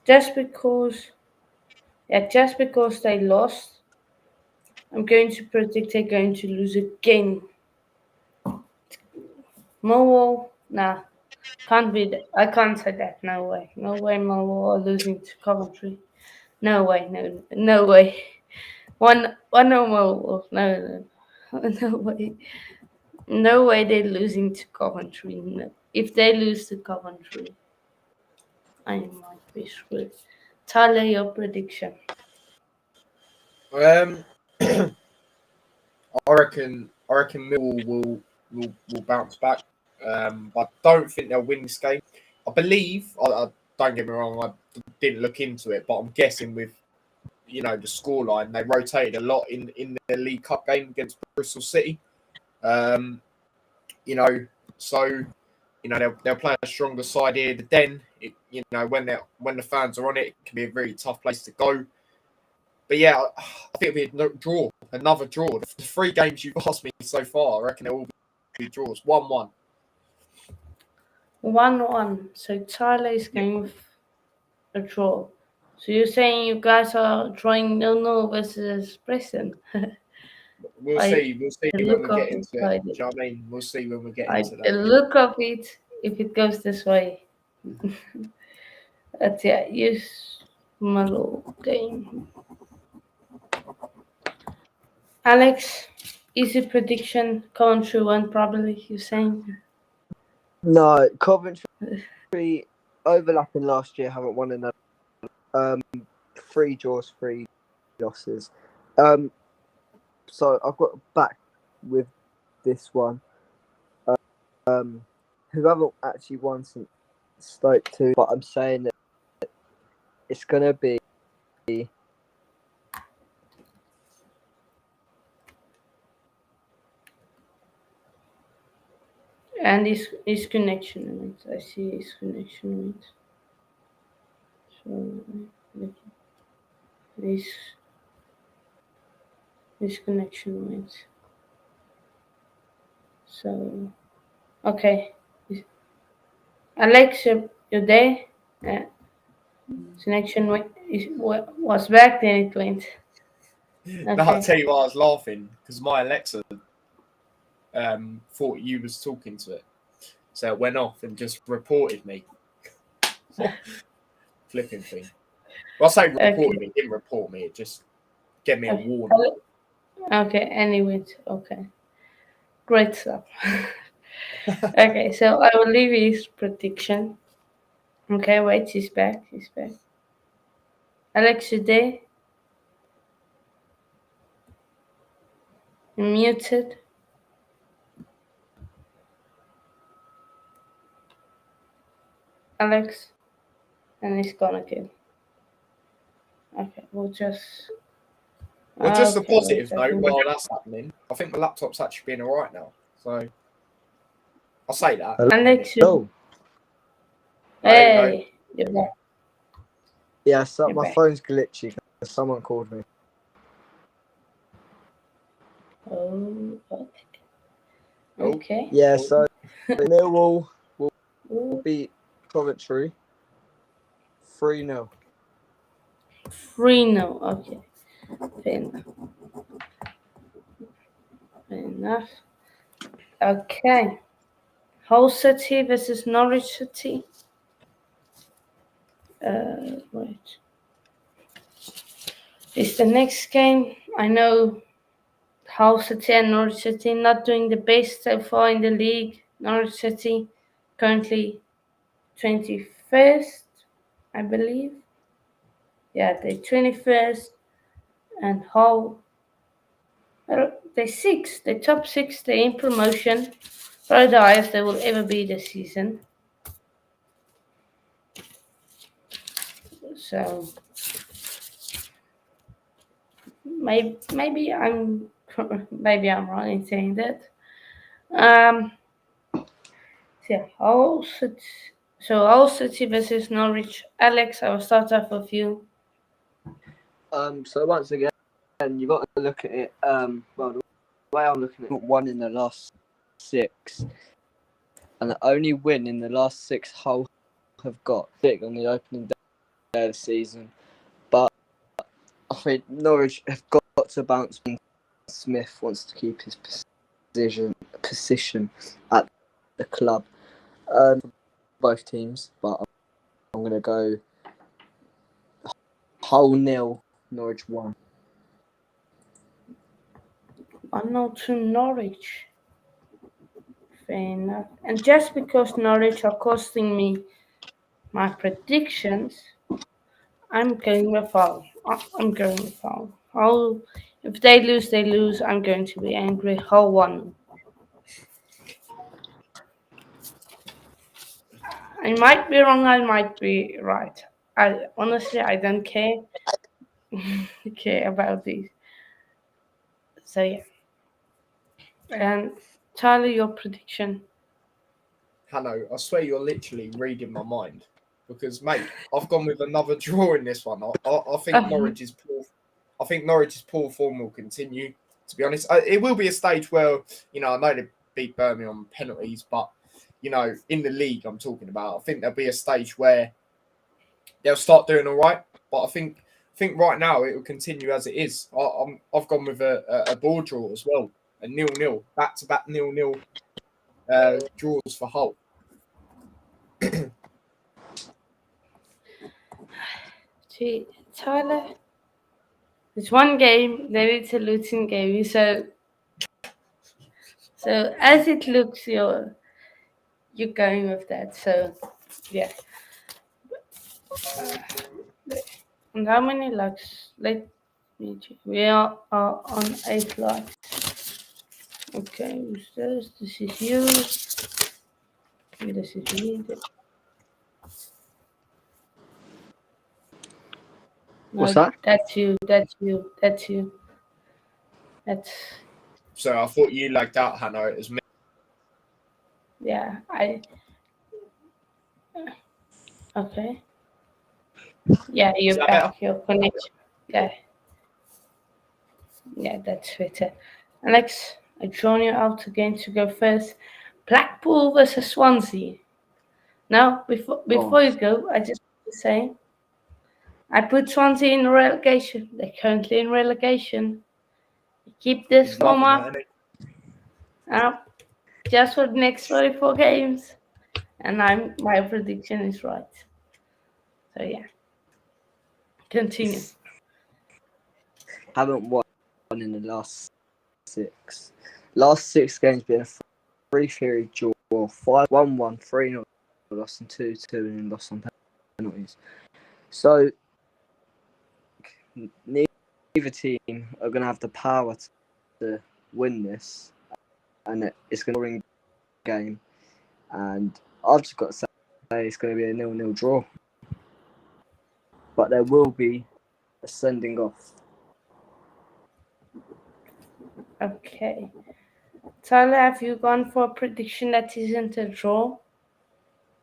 Just because they lost, I'm going to predict they're going to lose again. Millwall, nah, can't be that. I can't say that. No way. No way Millwall are losing to Coventry. No way. No way. One no Millwall. No. No way. No way they're losing to Coventry. No. If they lose to Coventry, I might be screwed. Tyler, your prediction. I reckon Millwall will bounce back. But I don't think they'll win this game. I believe. I don't get me wrong. I didn't look into it, but I'm guessing with the scoreline, they rotated a lot in the League Cup game against Bristol City. So they'll play a stronger side here. The Den, when the fans are on it, it can be a very tough place to go. But yeah, I think it'll be another draw. The 3 games you've asked me so far, I reckon they'll all be draws. 1-1. 1-1. So Tyler is going with a draw. So you're saying you guys are drawing 0-0 versus Preston? We'll see. We'll see when we get into it. Do you know what I mean? We'll see when we get into that. The look of it, if it goes this way. But yeah, use my little game. Alex, easy prediction. Coventry won probably, you're saying? No, Coventry overlapping last year haven't won another. 3 draws, 3 losses. So I've got back with this one. Who haven't actually won since Stoke 2, but I'm saying that it's gonna be And his connection wins. I see his connection wins. So his his connection wins. So okay, Alexa, you're there. Uh, connection was back. Then it went. No, I'll Okay. tell you why I was laughing because my Alexa thought you was talking to it, so it went off and just reported me. Flipping thing. Well, I say reported me, it didn't report me. It just gave me a warning. Okay. Anyway, okay. Great stuff. Okay, so I will leave his prediction. Okay, wait, he's back. He's back. Alex, you there? You're muted. Alex, and he's gone again. Okay, we'll just. Well, just a Okay, positive wait, note while that's happening. I think my laptop's actually been all right now. So I'll say that. Alex, Oh, There you go. hey, you're back. yeah, so You're my back. phone's glitchy because someone called me. Oh, okay. Oh. Okay. Yeah, Oh. so Millwall will Ooh, beat Coventry 3-0. 3-0. Okay. Fair enough. Fair enough. Okay. Hull City versus Norwich City. Wait. It's the next game. I know Hull City and Norwich City not doing the best so far in the league. Norwich City currently 21st, I believe. Yeah, they're 21st, and Hull, they're 6th. They're top 6. They're in promotion. Probably the highest they will ever be this season. So maybe I'm wrong in saying that. Yeah, Hull City versus Norwich. Alex, I will start off with you. So once again, you've got to look at it. Well, the way I'm looking at it, one in the last 6, and the only win in the last 6 Hull have got big on the opening day of the season. But I think Norwich have got to bounce. Smith wants to keep his position at the club. Both teams, but I'm going to go Hull 0, Norwich 1. 1-0 to Norwich. Fair enough. And just because Norwich are costing me my predictions, I'm going with Hull. I'm going with Hull. Hull, if they lose, they lose. I'm going to be angry. Hull 1. I might be wrong. I might be right. I honestly, I don't care. care about these. So yeah. And Tyler, your prediction. Hanno, I swear you're literally reading my mind. Because, mate, I've gone with another draw in this one. I think Norwich's poor form will continue. To be honest, it will be a stage where I know they beat Burnley on penalties, but in the league I'm talking about, I think there'll be a stage where they'll start doing all right. But I think right now it will continue as it is. I've gone with a ball draw as well, a 0-0, back-to-back 0-0 draws for Hull. Gee, Tyler, it's one game, then it's a Luton game. So as it looks, you're going with that. So yeah. And how many likes? Let me check. We are on 8 likes. Okay, who's this? This is you. This is me. No, What's that? that's you. That's you. That's you. That's So I thought you lagged out, Hanno. It was me. yeah. Yeah, okay. Yeah, Is you're that better? back. Your connection. Yeah, yeah, that's better. Alex, I drawn you out again to go first. Blackpool versus Swansea. Now, before you Nice. go, I just want to say I put Swansea in relegation. They're currently in relegation. Keep this He's form loving that, up. isn't he? Uh, just for the next 44 games. And my prediction is right. So yeah. Continue. Haven't won in the last 6. Last 6 games been a 3-3 draw, 5-1-1, 3-0, lost on 2-2, and then lost on penalties. So neither team are going to have the power to win this, and it's going to be a game. And I've just got to say it's going to be a 0-0 draw, but there will be a sending off. Okay. Tyler, have you gone for a prediction that isn't a draw?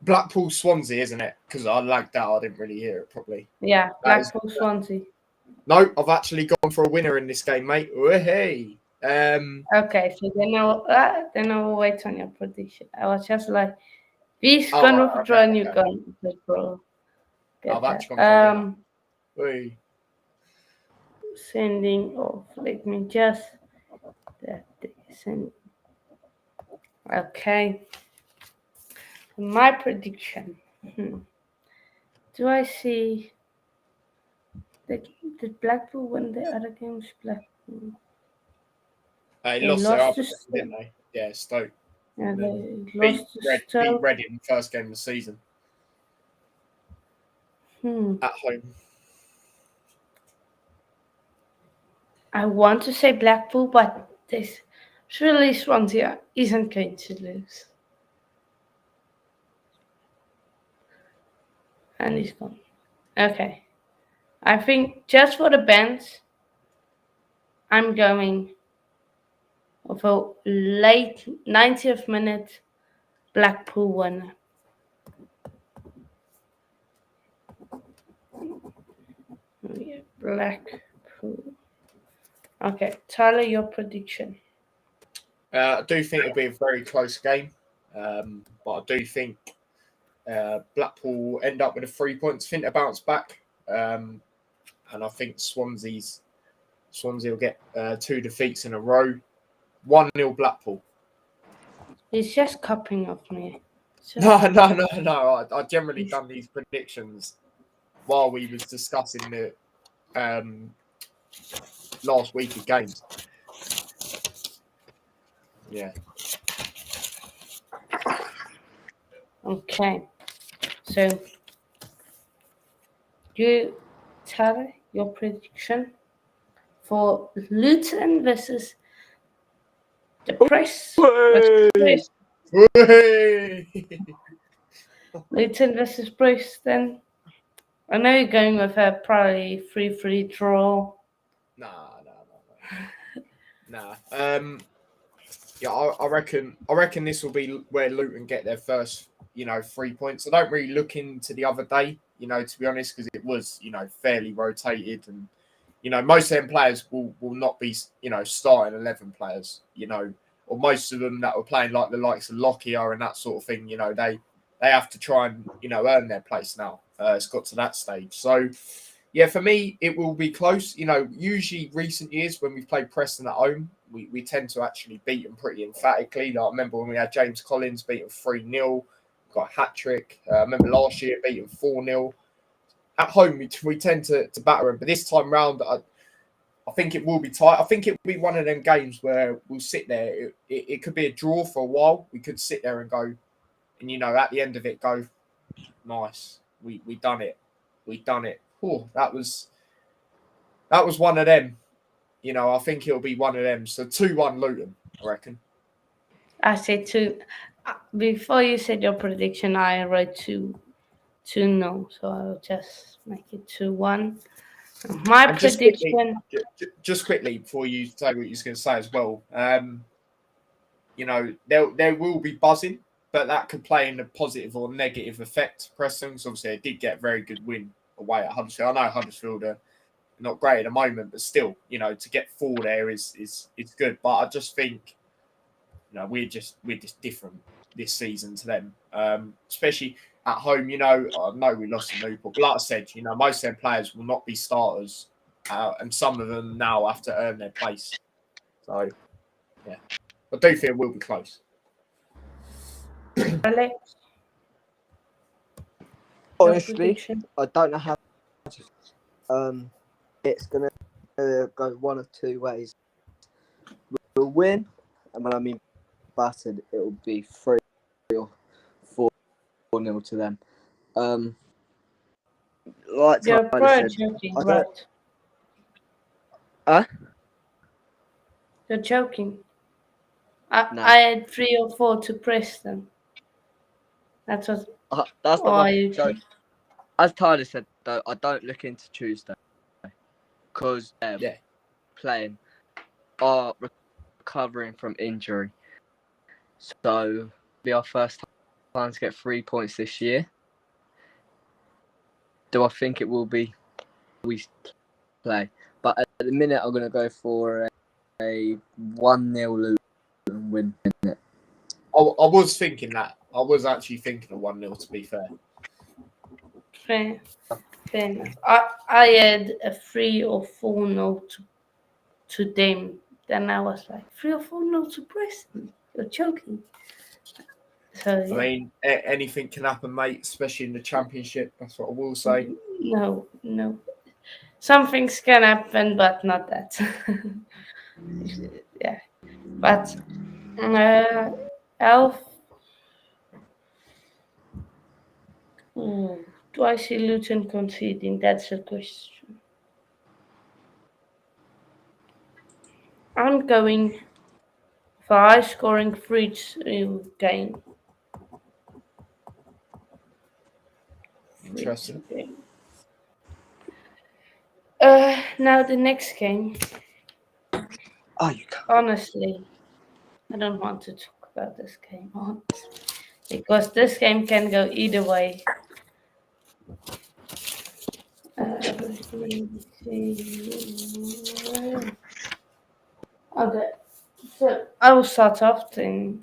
Blackpool Swansea, isn't it? Because I lagged out. I didn't really hear it properly. Yeah, That is- Blackpool Swansea. No, I've actually gone for a winner in this game, mate. Hey. Okay, so then I'll wait on your prediction. I was just like, he's Oh, gone right, with a draw and you okay. gone with a draw. Get I've that. actually gone for a winner. Hey. Sending off. Let me just send. Okay. My prediction. Do I see did Blackpool win the other games? Blackpool. They They lost their lost other to game, Stoke. didn't they? Yeah, Stoke. Yeah, And then they beat lost to Stoke. Reading in the first game of the season at home. I want to say Blackpool, but this surely Swansea isn't going to lose. And he's gone. Okay. I think just for the bands, I'm going with a late 90th minute Blackpool winner. Yeah, Blackpool. Okay, Tyler, your prediction. I do think it'll be a very close game, but I do think Blackpool will end up with 3 points. I think they bounce back, and I think Swansea will get 2 defeats in a row. 1-0 Blackpool. He's just copying off me. No. I generally done these predictions while we was discussing the last week of games. Yeah. Okay. So, you, Tyler, your prediction for Luton versus the Press. Luton versus Press, then. I know you're going with a probably 3-3 draw. Nah. Yeah, I reckon this will be where Luton get their first, 3 points. I don't really look into the other day, to be honest, because it was, fairly rotated, and most of them players will not be, starting 11 players, or most of them that were playing like the likes of Lockyer and that sort of thing, they have to try and earn their place now. It's got to that stage, so. Yeah, for me, it will be close. Usually recent years when we've played Preston at home, we tend to actually beat them pretty emphatically. Like, I remember when we had James Collins beat them 3-0, got a hat-trick. I remember last year beat them 4-0. At home, we tend to batter them. But this time round, I think it will be tight. I think it will be one of them games where we'll sit there. It could be a draw for a while. We could sit there and go, and, at the end of it, go, nice. We done it. We done it. Oh, that was one of them. I think it'll be one of them. So 2-1 Luton, I reckon. I said 2. Before you said your prediction, I wrote 2-0. So I'll just make it 2-1. My And prediction. just quickly, before you say what you're going to say as well, there will be buzzing but that could play in a positive or negative effect to Preston. Because obviously, they did get a very good win away at Huddersfield. I know Huddersfield are not great at the moment, but still, to get 4 there is good. But I just think, we're just different this season to them, especially at home. I know we lost to Newport, but like I said, most of their players will not be starters, and some of them now have to earn their place. So, yeah, I do think it will be close. Alex, Honestly, I don't know how. It's gonna go one of 2 ways. We'll win, and when I mean battered, it will be 3 or 4-0 to them. Like you're Tyler probably said, joking, I don't. right? Huh? You're joking. No. I had 3 or 4 to Preston. That's what. That's not Or my you joke. As Tyler said, though, I don't look into Tuesday because playing are recovering from injury. So it'll be our first time to get 3 points this year. Do I think it will be? We play, but at the minute I'm going to go for a 1-0 win. I was thinking that. I was actually thinking of 1-0, to be fair. Fair enough. I had a 3 or 4-0 to them. Then I was like, 3 or 4-0 to Preston. You're joking. So, yeah. I mean, anything can happen, mate, especially in the Championship. That's what I will say. No. Some things can happen, but not that. Yeah. But, Elf. Do I see Luton conceding? That's the question. I'm going for high scoring 3-2 game. Interesting. Now the next game. Oh, you can't. Honestly, I don't want to talk about this game, because this game can go either way. Okay, so I will start off then.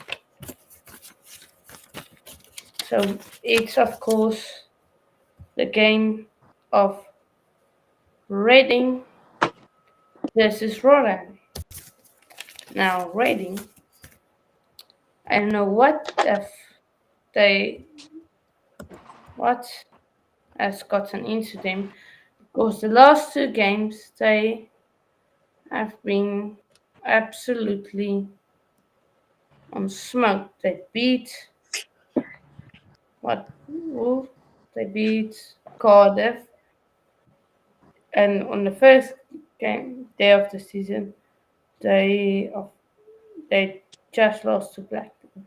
So it's of course the game of Reading versus Rotherham. Now Reading, I don't know what has gotten into them, because the last 2 games they have been absolutely on smoke. They beat They beat Cardiff, and on the first day of the season, they just lost to Blackpool.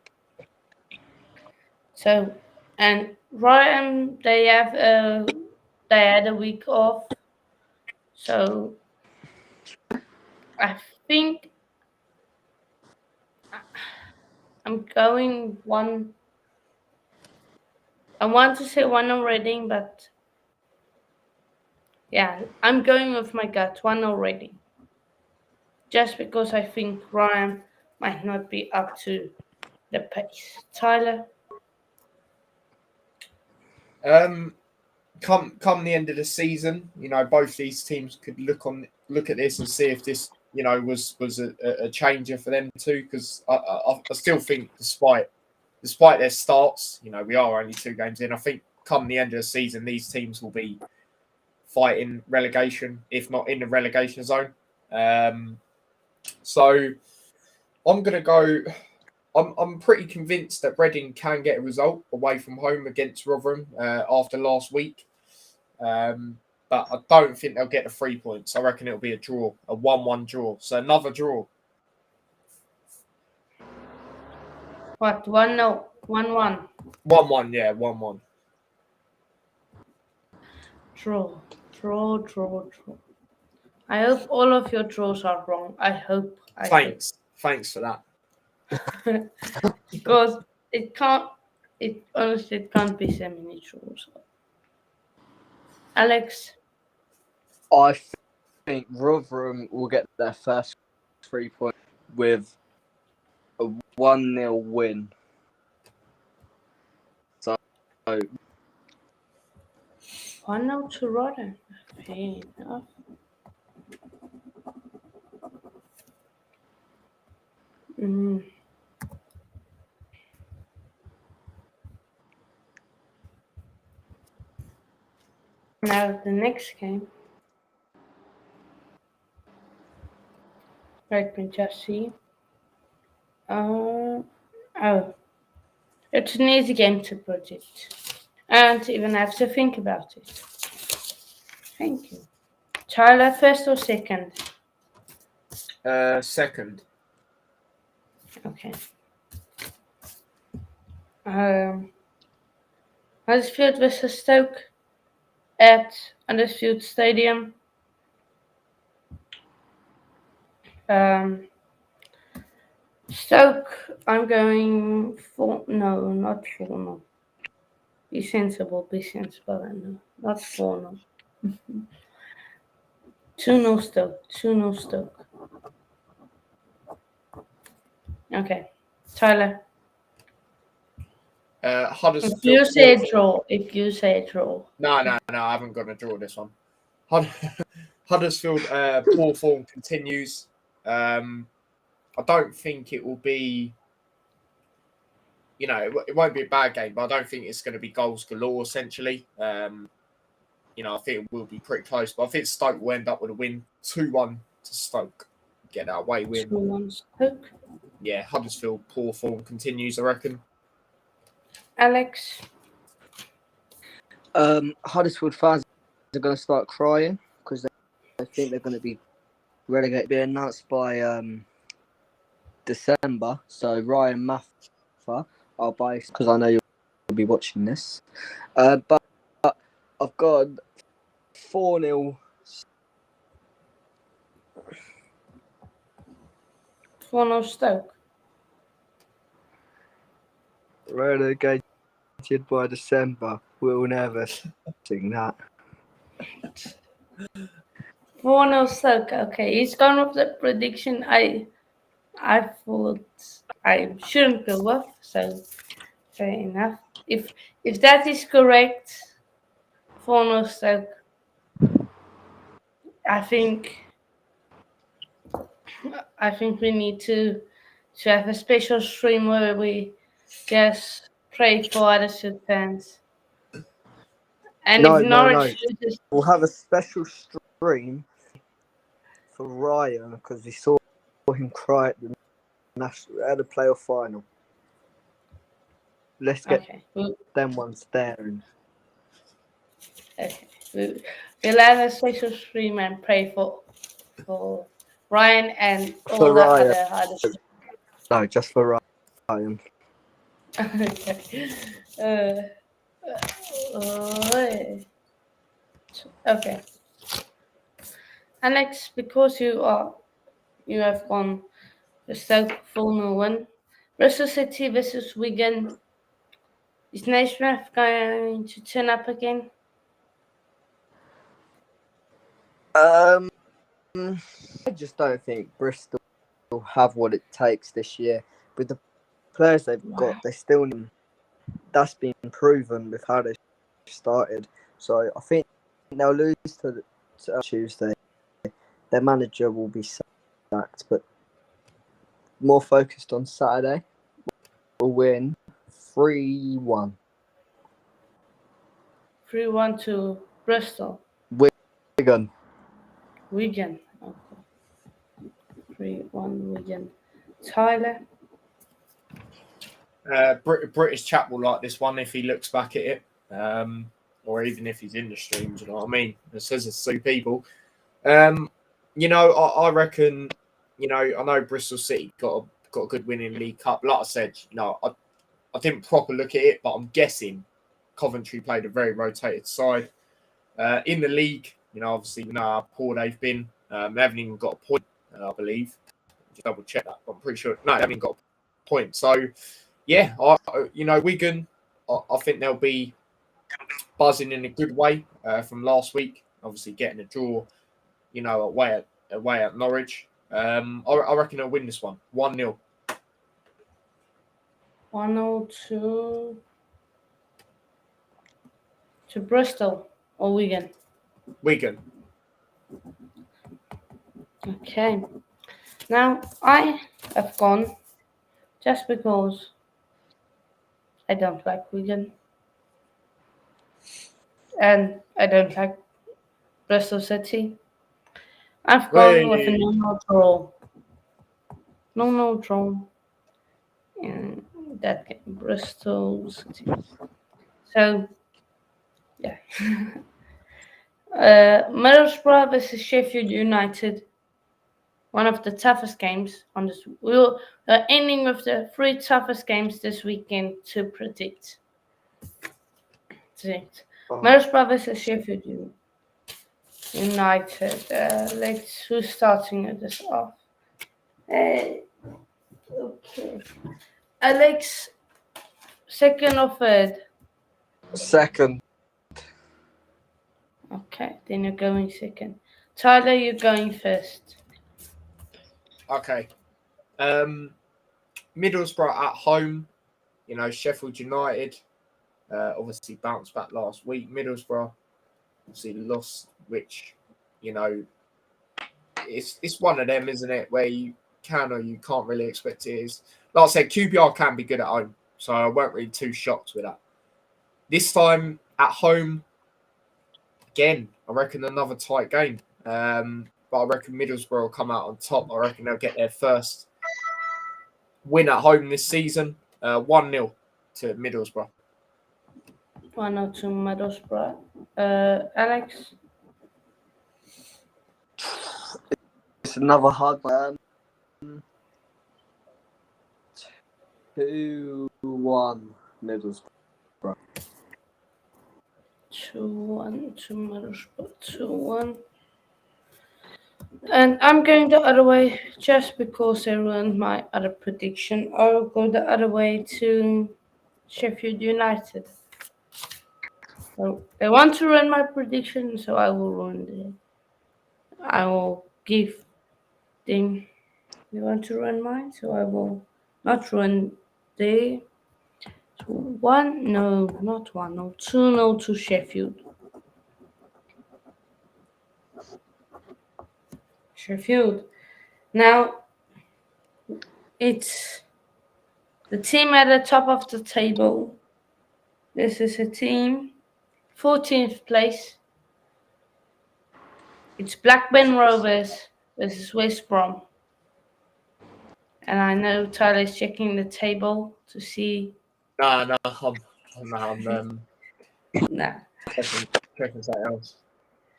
So, and Ryan, they had a week off, so I think I'm going one. I want to say 1-0 Reading, but yeah, I'm going with my gut, 1-0 Reading. Just because I think Ryan might not be up to the pace. Tyler? Come the end of the season, both these teams could look at this and see if this, was a changer for them too. Because I still think, despite their starts, we are only 2 games in. I think come the end of the season, these teams will be fighting relegation, if not in the relegation zone. So I'm gonna go. I'm pretty convinced that Reading can get a result away from home against Rotherham after last week. But I don't think they'll get the 3 points. I reckon it'll be a draw, a 1-1 draw. So another draw. What? 1-0? 1-1? 1-1, yeah, 1-1. Draw. I hope all of your draws are wrong. I hope. Thanks for that. Because it can't. It honestly it can't be semi-neutral. So. Alex, I think Rotherham will get their first 3 points with a 1-0 win. So 1-0 to Rotherham. Fair enough. Mm. Now the next game. Let me just see. Oh, it's an easy game to predict. I don't even have to think about it. Thank you. Tyler, first or second? Second. Okay. Huddersfield versus Stoke at Huddersfield Stadium. Stoke, I'm going for no, not 4-0. Be sensible, I know. Not 4-0. 2-0 Stoke, 2-0 Stoke. Okay. Tyler. Huddersfield. If you say draw. No, I haven't got to draw this one. Huddersfield, poor form continues. I don't think it will be, it won't be a bad game, but I don't think it's going to be goals galore, essentially. I think it will be pretty close, but I think Stoke will end up with a win 2-1 to Stoke. Get that away win. 2-1 Stoke. Yeah, Huddersfield, poor form continues, I reckon. Alex. Huddersfield fans are going to start crying because they think they're going to be relegated. Be announced by December. So Ryan Maffa, I'll buy because I know you'll be watching this. But I've got 4-0. 4-0 Stoke. Relegated by December. We'll never sing that. 4-0 Stoke. Okay, he's gone with the prediction I thought I shouldn't go with, so fair enough. If that is correct, 4-0 Stoke, I think we need to have a special stream where we just pray for Huddersfield fans. And if Norwich loses, we'll have a special stream for Ryan because we saw him cry at the playoff final. Let's get them ones there. Okay, we'll have a special stream and pray for Ryan and all the other Huddersfield. No, just for Ryan. Okay. Alex, because you have gone the Stoke 4-0 win. Bristol City versus Wigan. Is Naismith going to turn up again? I just don't think Bristol will have what it takes this year. With the players they've got, they still need. That's been proven with how they started. So I think they'll lose to Tuesday. Their manager will be sacked, but more focused on Saturday. Will win 3-1. 3-1 to Bristol. Wigan. Okay. 3-1 Wigan. Tyler. British chap will like this one if he looks back at it, or even if he's in the streams. You know what I mean? It says it's two people. I reckon. I know Bristol City got a good win in League Cup. Like I said, I didn't proper look at it, but I'm guessing Coventry played a very rotated side in the league. Obviously, we know how poor they've been. They haven't even got a point, I believe. Just double check that. I'm pretty sure. No, they haven't even got a point. So, yeah, Wigan, I think they'll be buzzing in a good way from last week. Obviously, getting a draw, away at Norwich. I reckon they'll win this one, 1-0. 1-0 to Bristol or Wigan. Wigan. Okay. Now I have gone just because I don't like Wigan and I don't like Bristol City. I've gone with a Hey. normal draw. Normal draw in that game, Bristol City. So yeah. Middlesbrough versus Sheffield United. One of the toughest games on this. We're ending with the 3 toughest games this weekend to predict. Middlesbrough versus Sheffield United. Who's starting this off? Okay. Alex, second or third? Second. Okay, then you're going second. Tyler, you're going first. Okay. Middlesbrough at home. Sheffield United obviously bounced back last week. Middlesbrough obviously lost, which it's one of them, isn't it, where you can or you can't really expect it is. Like I said, QPR can be good at home, so I weren't really too shocked with that. This time at home, again, I reckon another tight game. But I reckon Middlesbrough will come out on top. I reckon they'll get their first win at home this season. 1-0 to Middlesbrough. 1-0 to Middlesbrough. Alex? It's another hard one. 2-1 Middlesbrough. 2-1 to Middlesbrough. 2-1. And I'm going the other way just because I ruined my other prediction. I'll go the other way to Sheffield United. So they want to ruin my prediction, so I will ruin it. I will give them. They want to ruin mine, so I will not ruin the 1. No, not 1. No, 2-0 to Sheffield. Sheffield. Now, it's the team at the top of the table. This is a team, 14th place. It's Blackburn Rovers versus West Brom. And I know Tyler's checking the table to see. I'm Nah. checking something else.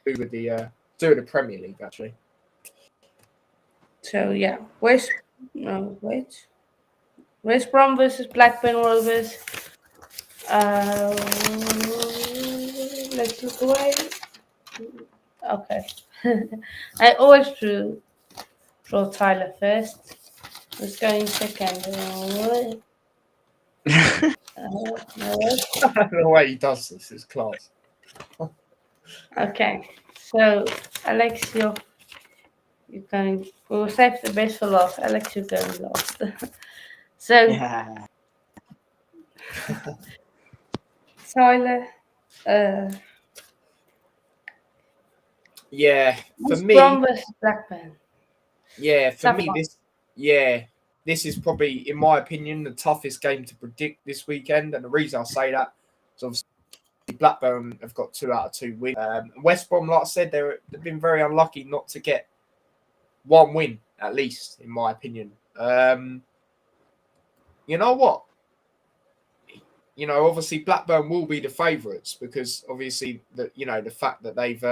Do with the Premier League actually. So yeah, West Brom versus Blackburn Rovers. Let's look away. Okay. I always draw Tyler first. Who's going second? The way he does this is class. Okay. So Alex, you're going. We'll save the best for last. Alex, you're going last. So Yeah. Tyler. Yeah, for West me. Brom versus Blackburn. Yeah, for Tough me, one. this is probably, in my opinion, the toughest game to predict this weekend. And the reason I say that is obviously Blackburn have got 2 out of 2 wins. West Brom, like I said, they've been very unlucky not to get 1 win, at least, in my opinion. You know what? Obviously Blackburn will be the favourites because obviously the fact that they've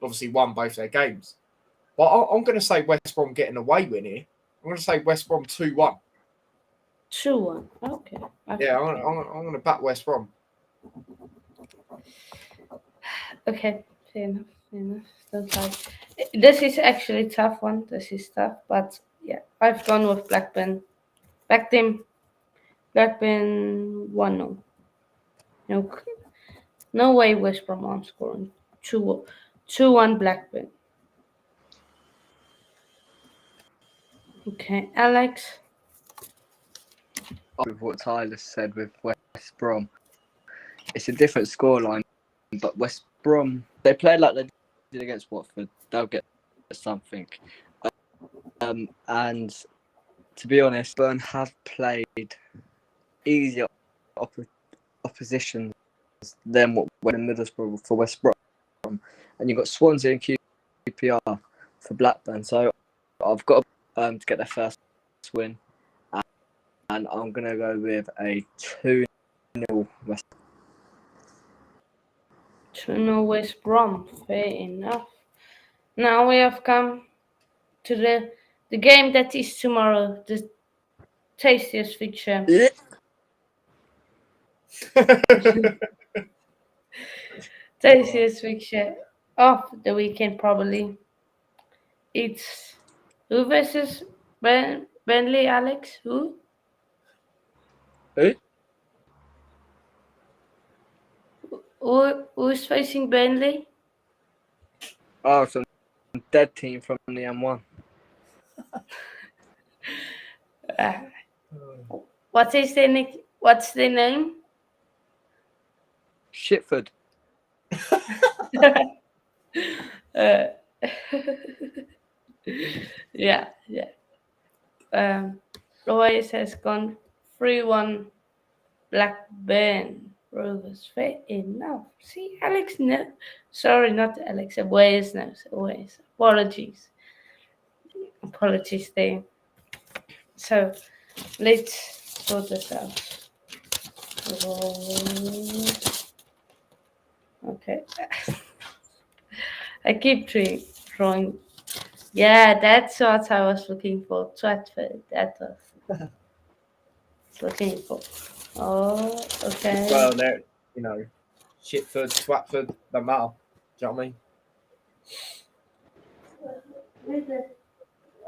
obviously won both their games. But I'm going to say West Brom getting a away win here. I'm going to say West Brom 2-1. 2-1. Okay. Yeah, I'm going to back West Brom. Okay. Fair enough. Don't lie. This is actually a tough one. This is tough, but yeah, I've gone with Blackburn. Back them Blackburn 1-0. No, no way West Brom aren't scoring. 2-1 Blackburn. Okay, Alex. With what Tyler said with West Brom, it's a different scoreline, but West Brom, they played like they did against Watford. They'll get something. And to be honest, Burn have played easier opposition than what went in Middlesbrough for West Brom, and you've got Swansea and QPR for Blackburn. So I've got to get their first win, and I'm gonna go with a 2-0 West. 2-0 West Brom. Fair enough. Now we have come to the game that is tomorrow. The tastiest fixture. Tastiest fixture of the weekend, probably. It's who versus Burnley, Alex? Who? Who's facing Burnley? Oh, some dead team from the M1. What's their name? Shitford. Yeah. Royce has gone 3-1 Blackburn Rovers. Fair enough. See, Alex, no. Sorry, not Alex. Always knows. Always. Apologies there. So, let's sort this out. Okay. I keep drawing. Yeah, that's what I was looking for. Watford. That was looking for. Oh, okay. Well, they're, Shitford, Twatford, don't matter. Do you know what I mean?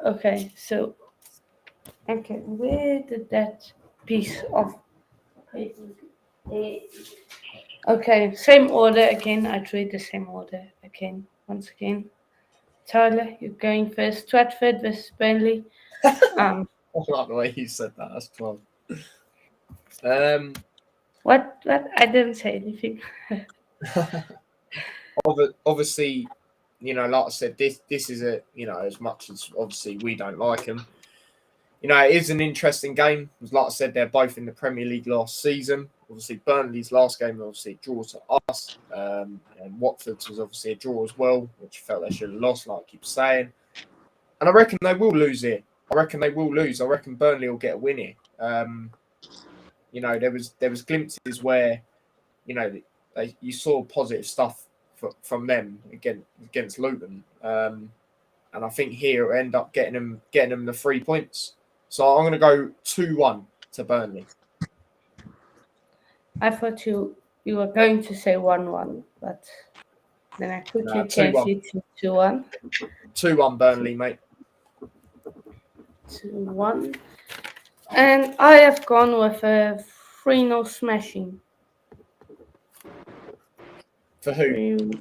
Okay, so where did that piece of paper go? Okay, same order again. I treat the same order again. Once again, Tyler, you're going first. Twatford versus Burnley. I like the way you said that. That's fun. What? I didn't say anything. Obviously, like I said, this is as much as obviously we don't like them. It is an interesting game. Like I said, they're both in the Premier League last season. Obviously, Burnley's last game obviously a draw to us, and Watford's was obviously a draw as well, which felt they should have lost, like I keep saying. And I reckon they will lose here. I reckon Burnley will get a win here. There was glimpses where, you saw positive stuff from them against Luton, and I think here it'll end up getting them the 3 points. So I'm going to go 2-1 to Burnley. I thought you were going to say 1-1, but then I quickly changed it to 2-1. 2-1 Burnley, mate. 2-1. And I have gone with a 3-0 smashing. For who?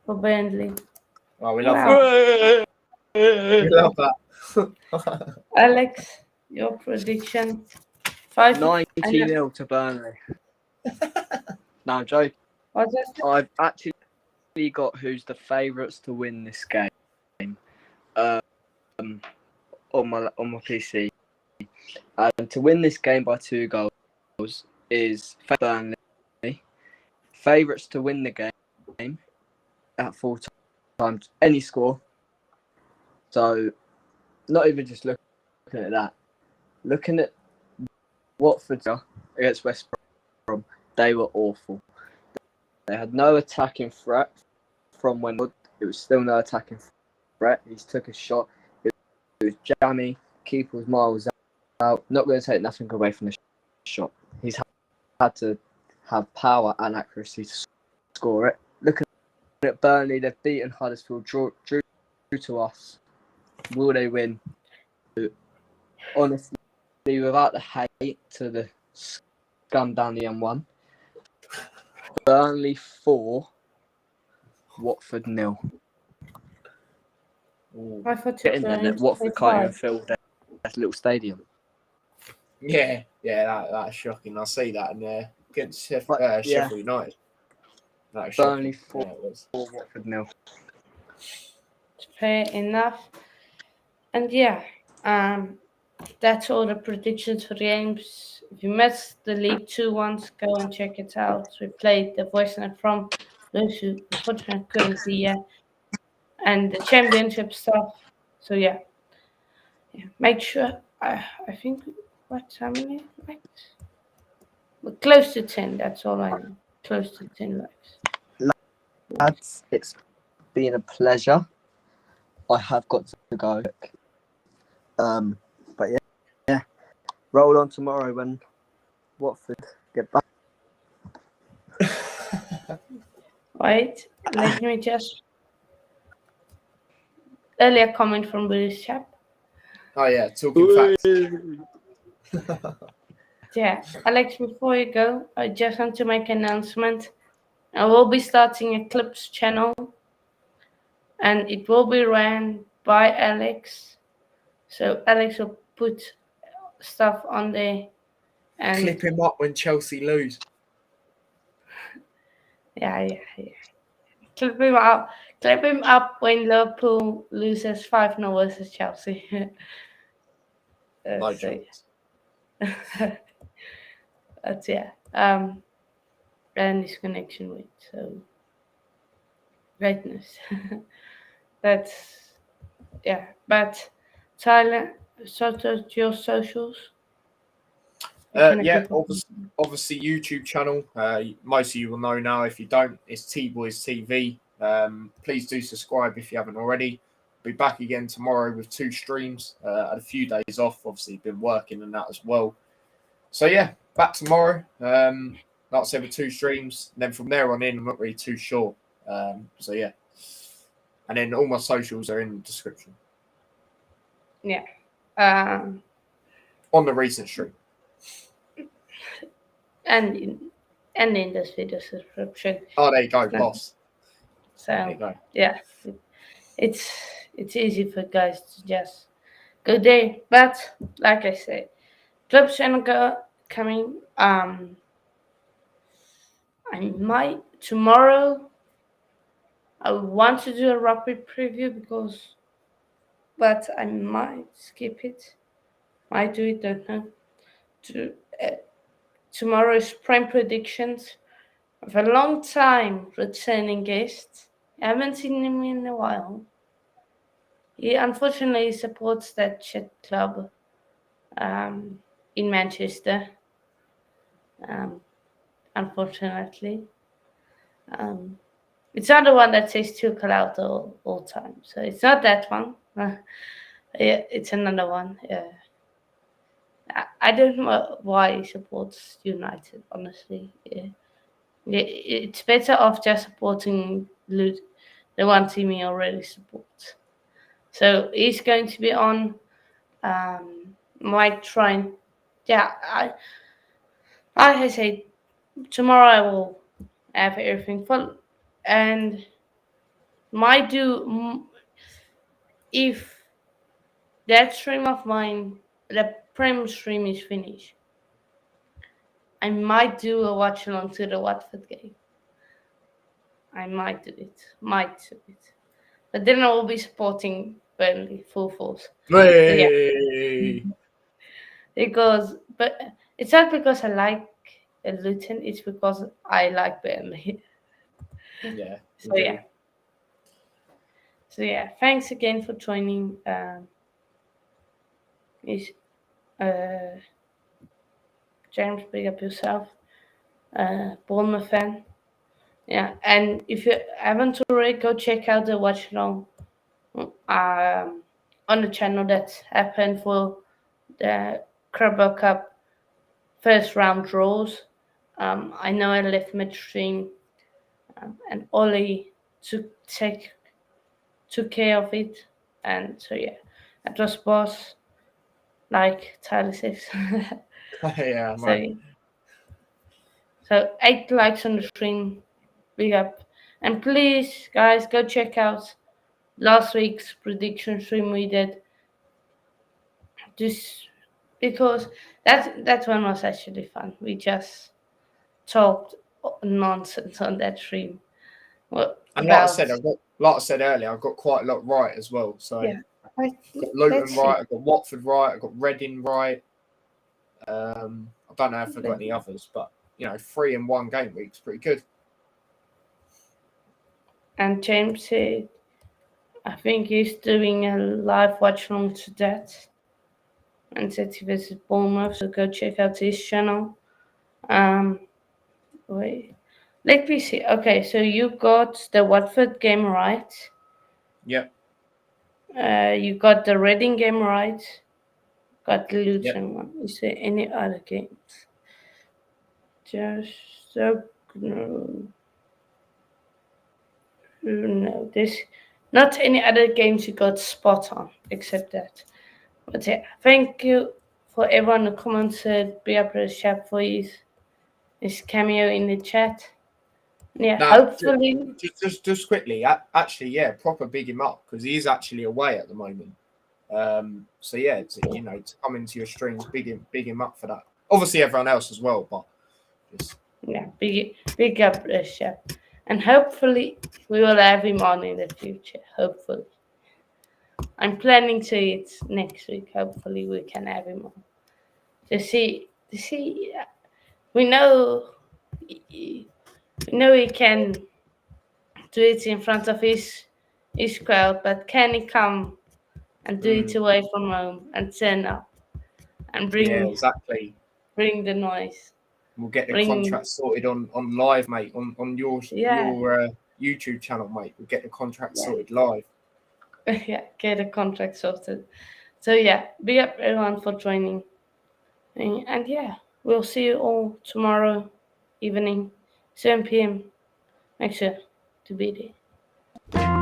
For Burnley. Oh, we love that. We love that. Alex, your prediction? 90-0 to Burnley. No, I'm joking. I've actually got who's the favourites to win this game on my PC. And to win this game by 2 goals is Burnley. Favourites to win the game at 4 times, any score. So, not even just looking at that. Looking at Watford against West Brom, they were awful. They had no attacking threat from when it was still no attacking threat. He took a shot. It was jammy. Keeper was miles out. Not going to take nothing away from the shot. He's had to have power and accuracy to score it. Looking at Burnley, they've beaten Huddersfield, drew to us. Will they win? Honestly, without the hate to the scum down the M1. Burnley 4, Watford 0. I thought Getting there, that Watford can't even fill that little stadium. Yeah, that's shocking. I see that in there against But, Sheffield United. That was Burnley shocking. 4, Yeah, it was. Watford 0. Fair enough. And yeah, that's all the predictions for the games. If you missed the League 2 ones, go and check it out. We played the voice note from those who unfortunately couldn't be here, and the championship stuff. So yeah. Make sure. I think how many likes? We're close to 10. That's all I know. Close to 10 likes. Lads, it's been a pleasure. I have got to go. But yeah, roll on tomorrow when Watford get back. Wait, let me just. Earlier comment from British chap. Oh yeah, talking facts. Yeah, Alex, before you go, I just want to make an announcement. I will be starting a Clips channel, and it will be ran by Alex. So Alex will put stuff on there. And clip him up when Chelsea lose. Yeah. Clip him up when Liverpool loses 5-0 versus Chelsea. No chance. That's and his connection with greatness. That's But Tyler, sort of your socials. Obviously YouTube channel. Most of you will know now. If you don't, it's T Boys TV. Please do subscribe if you haven't already. Be back again tomorrow with 2 streams. Had a few days off. Obviously, been working and that as well. So yeah, back tomorrow. Like I said, with 2 streams. And then from there on in, I'm not really too sure. So yeah, and then all my socials are in the description. Yeah. On the recent stream. And in this video description. Oh, there you go, boss. So there you go. Yeah, it's easy for guys to just go there. But like I said, Club channel coming. I might tomorrow. I want to do a rapid preview but I might skip it. Might do it. Don't know. Tomorrow's prime predictions of a long time returning guest. I haven't seen him in a while. He unfortunately supports that shit club in Manchester. Unfortunately. It's not the one that says Tuchel out all time. So it's not that one. It's another one. I don't know why he supports United, honestly. It's better off just supporting the one team he already supports. So he's going to be on. Might try and like I say, tomorrow I will have everything full, and might do if that stream of mine, the Prem stream is finished. I might do a watch along to the Watford game. I might do it. But then I will be supporting Burnley full force. Hey. But it's not because I like Luton, it's because I like Burnley. Yeah. So yeah, thanks again for joining. James, big up yourself. Bournemouth fan. Yeah, and if you haven't already, go check out the watch along on the channel that happened for the Carabao Cup first round draws. I know I left midstream, and Ollie took care of it, and so yeah, that was boss, like Tyler says. Yeah, So, mate. so 8 likes on the stream. Big up. And please, guys, go check out last week's prediction stream we did. Just because that one was actually fun. We just talked nonsense on that stream. Well, And like I about said, like I said earlier, I've got quite a lot right as well. So yeah. got Let's Luton see. right, I've got Watford right, I've got Reading right. I don't know if I've got any others, but 3 in one game week's pretty good. And James said, I think he's doing a live watch along to that. And said he visits Bournemouth, so go check out his channel. Wait. Let me see. Okay, so you got the Watford game right. Yep. You got the Reading game right. Got the Yep. Luton one. Is there any other games? Just so no, there's not any other games you got spot on except that. But yeah, thank you for everyone who commented. Be up to the chat for his cameo in the chat. Yeah, Now, hopefully. just quickly, actually, yeah, proper big him up because he is actually away at the moment. So yeah, to come into your streams, big him up for that. Obviously, everyone else as well, but just Yeah, big up the chat. And hopefully we will have him on in the future. Hopefully. I'm planning to it next week. Hopefully we can have him on. To see we know he can do it in front of his crowd, but can he come and do it away from home and turn up and yeah, exactly. bring the noise? We'll get the Bring contract sorted on live, mate, on your yeah YouTube channel, mate. We'll get the contract yeah sorted live. yeah get a contract sorted. So yeah, big up everyone for joining, and yeah, we'll see you all tomorrow evening, 7 p.m. Make sure to be there.